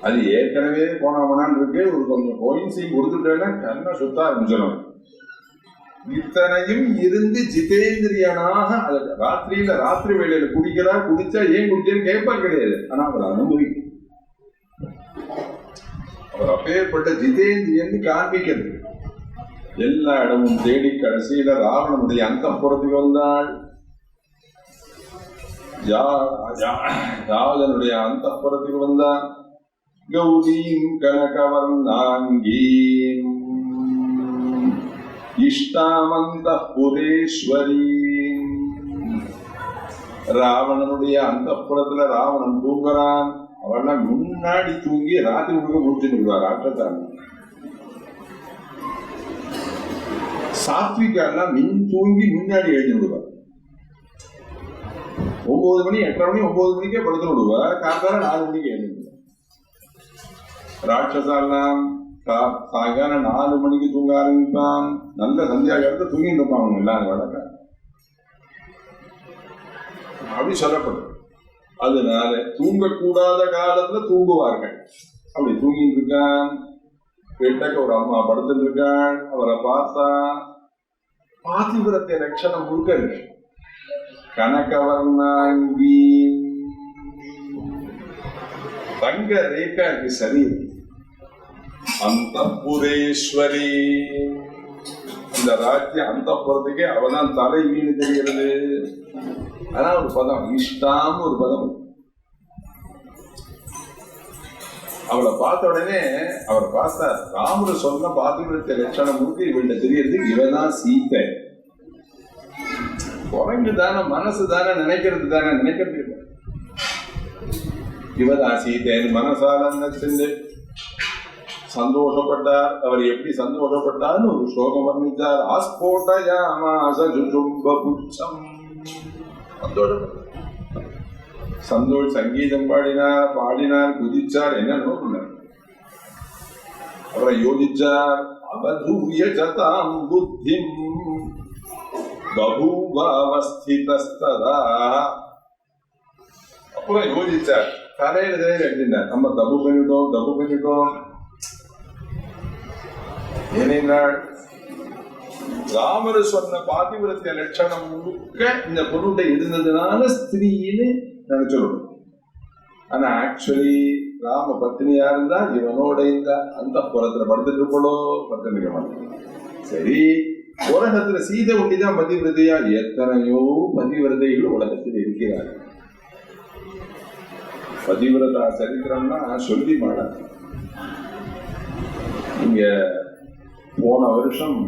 A: அது ஏற்கனவே போனாமனான்னு இருக்கு. ஒரு கொஞ்சம் ஒயின்ஸையும் கொடுத்துட்டேன்னா கண்ணை சுத்த ஆரம்பிச்சிடும். இத்தனையும் இருந்து ஜிதேந்திரியனாக அதை ராத்திரி வேளையில குடிக்கிறா. குடிச்சா ஏன் குடிச்சேன்னு கேட்பா கிடையாது. ஆனா அவர் அனுபவிக்கும். அவர் அப்பேற்பட்ட ஜிதேந்திரியன் காண்பிக்கிறது. எல்லா இடமும் தேடி கடைசியில ராவணனுடைய அந்தப்புறத்துக்கு வந்தாள். ராவணனுடைய அந்தப்புறத்துக்கு வந்தான். கௌரீம் கனகவர்ணாங்கீம் இஷ்டாமந்தபுரேஸ்வரீம். ராவணனுடைய அந்தப்புறத்துல ராவணன் தூங்குறான். அவெல்லாம் முன்னாடி தூங்கி ராத்திரி முழுக்க முடிச்சுட்டு விடுவார். ராட்சசாமி சாத்விகெல்லாம் மின் தூங்கி முன்னாடி எழுதி விடுவார். 9 மணி 8:30 மணி 9 மணிக்கே படுத்து விடுவார். காத்தால 4 மணிக்கு எழுதி விடுவார். ராட்சசாலாம் சாயங்காலம் 4 மணிக்கு தூங்க ஆரம்பிப்பான். நல்ல சந்தியா காலத்தை தூங்கிட்டு இருப்பாங்க எல்லாரும் வழக்க. அப்படி சொல்லப்படும். அதனால தூங்கக்கூடாத காலத்துல தூங்குவார்கள். அப்படி தூங்கிட்டு இருக்கான். கிட்டக்க ஒரு அம்மா படுத்துட்டு இருக்காள். அவரை பார்த்தா பாதிவிரத்தை லட்சணம் முழுக்க இருக்கு. கனகவர்ணாங்கி தங்க ரேகா இருக்கு சரீரம். அந்தபுரேஸ்வரி. இந்த ராஜ்யம் அந்தப்புறத்துக்கே அவதான் தலை மீன் தெரிகிறது. ஆனா ஒரு பதம் இஷ்டாம ஒரு பதம். அவளை பார்த்த உடனே அவரை பார்த்தார். ராமர் சொன்ன பாதிவிரத்தை லட்சணம் முழுக்க இவள்கிட்ட தெரியறது இவதான் சீத்தை. குரங்கு தானே, மனசு தானே, நினைக்கிறது தானே, நினைக்கிறது இல்லை. இவதான் சீத்தைன்னு மனசால நினைச்சு சந்தோஷப்பட்டார். அவர் எப்படி சந்தோஷப்பட்டார்னு ஒரு ஸ்லோகம் வர்ணித்தார். சந்தோஷ் சங்கீதம் பாடினார், குதிச்சார், என்ன நோக்கினார். அவரை யோசிச்சார். அவதூய ஜதாம் புத்திம் பபூவாவஸ்திதஸ்ததா. அப்புறம் யோசிச்சார். தலையில எழுதினார். நம்ம தப்பு பண்ணிட்டோம். ஏனென்றால் ராமர் சொன்ன பாதிவிரத்திய லட்சணம் முழுக்க இந்த பொருளை இருந்ததுனால ஸ்திரீன்னு நினைச்சிடும். ஆனா ஆக்சுவலி ராம பத்னியா இருந்தா இவனோட இந்த அந்த புறத்துல படுத்துட்டு இருப்போ படுத்துக்க மாட்டேன். சரி, உலகத்துல சீதை ஒண்டிதான் பதிவிரதையா? எத்தனையோ பதிவிரதைகள் உலகத்தில் இருக்கிறார்கள். பதிவிரதா சரித்திரம்னா சொல்லி மாட்டாங்க. இங்க போன வருஷம்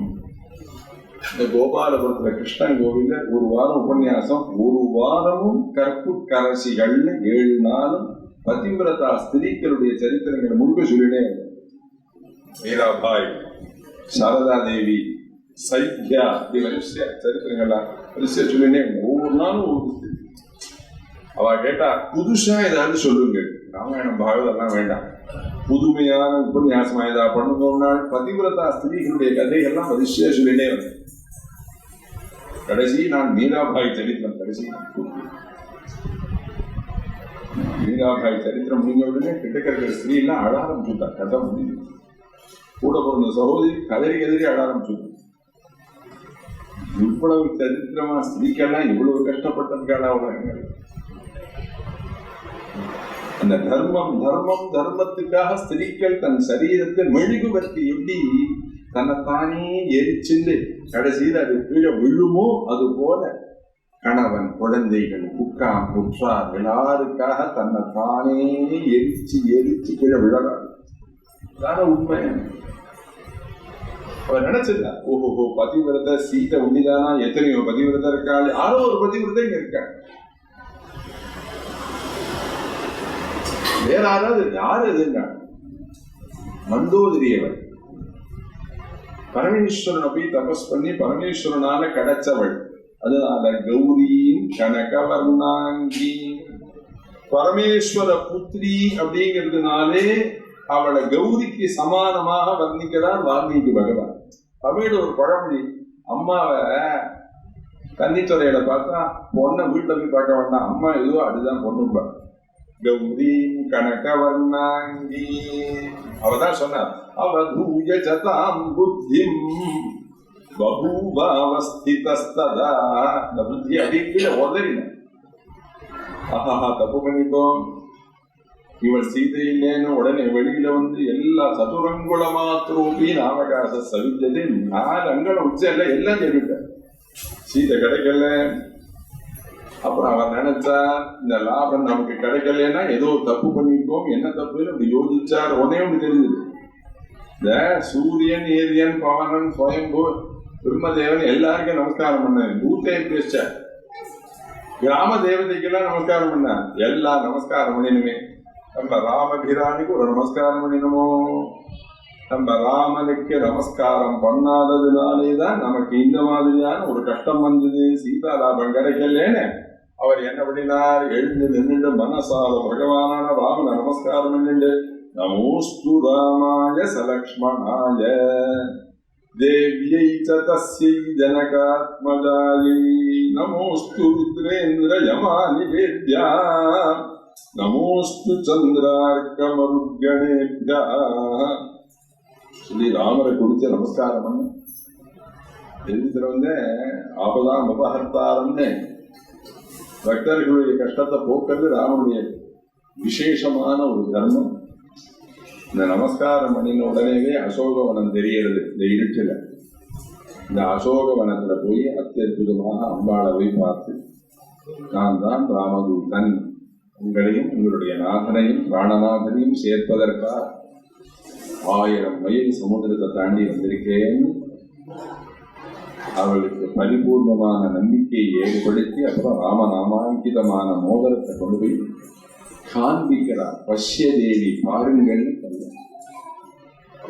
A: இந்த கோபாலபுரத்துல கிருஷ்ணன் கோவில்ல ஒரு வாரம் உபன்யாசம், ஒரு வாரமும் கற்பு கரசிகள்னு 7 நாளும் பதிவிரதா ஸ்திரீக்களுடைய சரித்திரங்களை முழுக்க சொல்லினே மீராபாய், சாரதா தேவி, சைத்யா, இப்படி வரிசையா சரித்திரங்கள்லாம் வரிசையா சொல்லினே ஒவ்வொரு நாளும் ஒரு அவ கேட்டா புதுசா ஏதாவது சொல்லுங்க, ராமாயணம் பாகவதெல்லாம் வேண்டாம், புதுமையான உபன்யாசமா ஏதாவது பண்ணுங்க. பதிவிரதா ஸ்திரீகளுடைய கதைகள்லாம் வரிசையா சொல்லினே வந்தேன். கடைசி நான் மீராபாய் சரித்திரம் கடைசி மீராபாய் சரித்திரம் முடிஞ்ச உடனே கிட்டக்கிற ஸ்திரீ எல்லாம் அழ ஆரம்பிச்சுட்டா. கதை முடிஞ்சு கூட பிறந்த சகோதரி கதறி அழ ஆரம்பிச்சுட்டா. இவ்வளவு சரித்திரமா ஸ்திரீக்கெல்லாம் இவ்வளவு கஷ்டப்பட்டிருக்காளா உலகங்கள். அந்த தர்மத்துக்காக ஸ்திரீக்கள் தன் சரீரத்தை மெழுகுவர்த்தி எப்படி தன்னைத்தானே எரிச்சுண்டு கடைசியில் அது கீழே விழுமோ அது போல கணவன், குழந்தைகள், குக்காம், குற்றார் எல்லாருக்காக தன்னைத்தானே எரிச்சு கீழே விழறாரு. அதான உண்மை. அவர் நினைச்சிருந்தா ஓஹோ பதிவிரத சீதை உண்மைதானா, எத்தனையோ பதிவிரத இருக்காள், யாரோ ஒரு பதிவிரதை இங்க இருக்காங்க. வேற யாரு எதுங்க மந்தோதரியவள் பரமேஸ்வரனை போய் தபஸ் பண்ணி பரமேஸ்வரனால கிடைச்சவள். அதனால கௌரியின் கனகவர்ணாங்கி பரமேஸ்வர புத்திரி அப்படிங்கிறதுனாலே அவளை கௌரிக்கு சமானமாக வர்ணிக்கிறார் வால்மீகி பகவான். தமிழ் ஒரு பழமொழி, அம்மாவை கன்னித்துறையில பார்த்தா பொண்ணை வீட்டுல போய் பார்க்க வேண்டாம், அம்மா எதுவோ அதுதான் பொண்ணுப்பா. கௌரீம் கனகவர்ணாங்கி அவதான் சொன்னார். அவதூய சதாம் புத்திம் பபூவாவஸ்திதஸ்ததா. இந்த புத்தி அடிக்கீழ உதறின. ஆஹா தப்பு பண்ணிட்டோம், இவள் சீதை இல்லைன்னு உடனே வெளியில வந்து எல்லா சதுரங்குல மாத்திரோபின் அவகாச சவித்தது 4 அங்கலம் உச்ச எல்லாம் சொல்லிட்டார். சீதை கிடைக்கல. அப்புறம் அவர் நினைச்சா இந்த லாபம் நமக்கு கிடைக்கலன்னா ஏதோ தப்பு பண்ணிருக்கோம், என்ன தப்புன்னு அப்படி யோசிச்சார். உடனே ஒன்று தெரிஞ்சது, இந்த சூரியன், ஏரியன், பவனன், சுயம்பு, பிரம்மதேவன் எல்லாருக்கும் நமஸ்காரம் பண்ண பூத்தையும் பேசார். கிராம தேவதைக்கெல்லாம் நமஸ்காரம் பண்ண எல்லாம் நமஸ்காரம் பண்ணினுமே. நம்ம ராமபிரானுக்கு ஒரு நமஸ்காரம் பண்ணினமோ? நம்ம ராமனுக்கு நமஸ்காரம் பண்ணாததுனாலேதான் நமக்கு இந்த மாதிரியான ஒரு கஷ்டம் வந்தது. சீதாலாபம் கிடைக்கலன்னு அவர் என்ன பண்ணினார்? எழுந்து நின்றுண்டு மனசால பகவானான ராமனை நமஸ்காரம் பண்ணிண்டு நமோஸ்து ராமாய சலக்ஷ்மணாய தேவியை தஸ்யை ஜனகாத்மஜாயை நமோஸ்து ருத்ரேந்திர யமானி வேத்யா நமோஸ்து சந்திரார்க்க மருத்கணேப்யா சொல்லி ராமரை கொடுத்து நமஸ்காரம் பண்ண. எழுதுற வந்து ஆபதாம் உபஹர்த்தாரம்னு பக்தர்களுடைய கஷ்டத்தை போக்குறது ராமனுடைய விசேஷமான ஒரு தர்மம். இந்த நமஸ்காரம் பண்ணின உடனேவே அசோகவனம் தெரியறது. இந்த இருட்டுல இந்த அசோகவனத்துல போய் அத்தியுதமாக அம்பாளை போய் பார்த்து, நான் தான் ராமதூதன், உங்களையும் உங்களுடைய நாதனையும் பிராணநாதனையும் சேர்ப்பதற்காக 1000 மைல் சமுதிரத்தை தாண்டி வந்திருக்கேன். அவளுக்கு பரிபூர்ணமான நம்பிக்கையை ஏற்படுத்தி அப்புறம் ராமநாமாங்கிதமான மோதிரத்தை கொண்டு போய் காண்பிக்கிறார். பஷ்ய தேவி பாருங்கள்.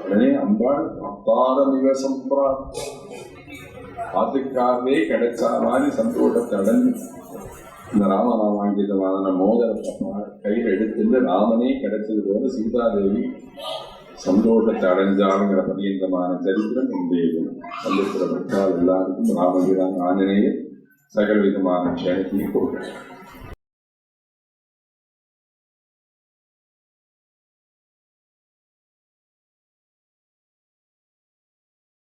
A: உடனே அம்பாள் அப்பாரமிவ சம்பிராப்த அதுக்காகவே கிடைச்சா மாதிரி சந்தோஷத்தை அடைஞ்சு இந்த ராமநாமாங்கிதமான மோதிரத்தை கையில் எடுத்துட்டு ராமனே கிடைச்சது போல சீதாதேவி சந்தோஷத்தை அடைஞ்சாளுங்கிற பரியந்தமான சரித்திரம் இன்றைய வந்திருக்கிற பக்தால் எல்லாருக்கும் ராமபிரான் ஆஞ்சநேயர் சகல விதமான க்ஷேமத்தையும் கொடுக்கிறார்.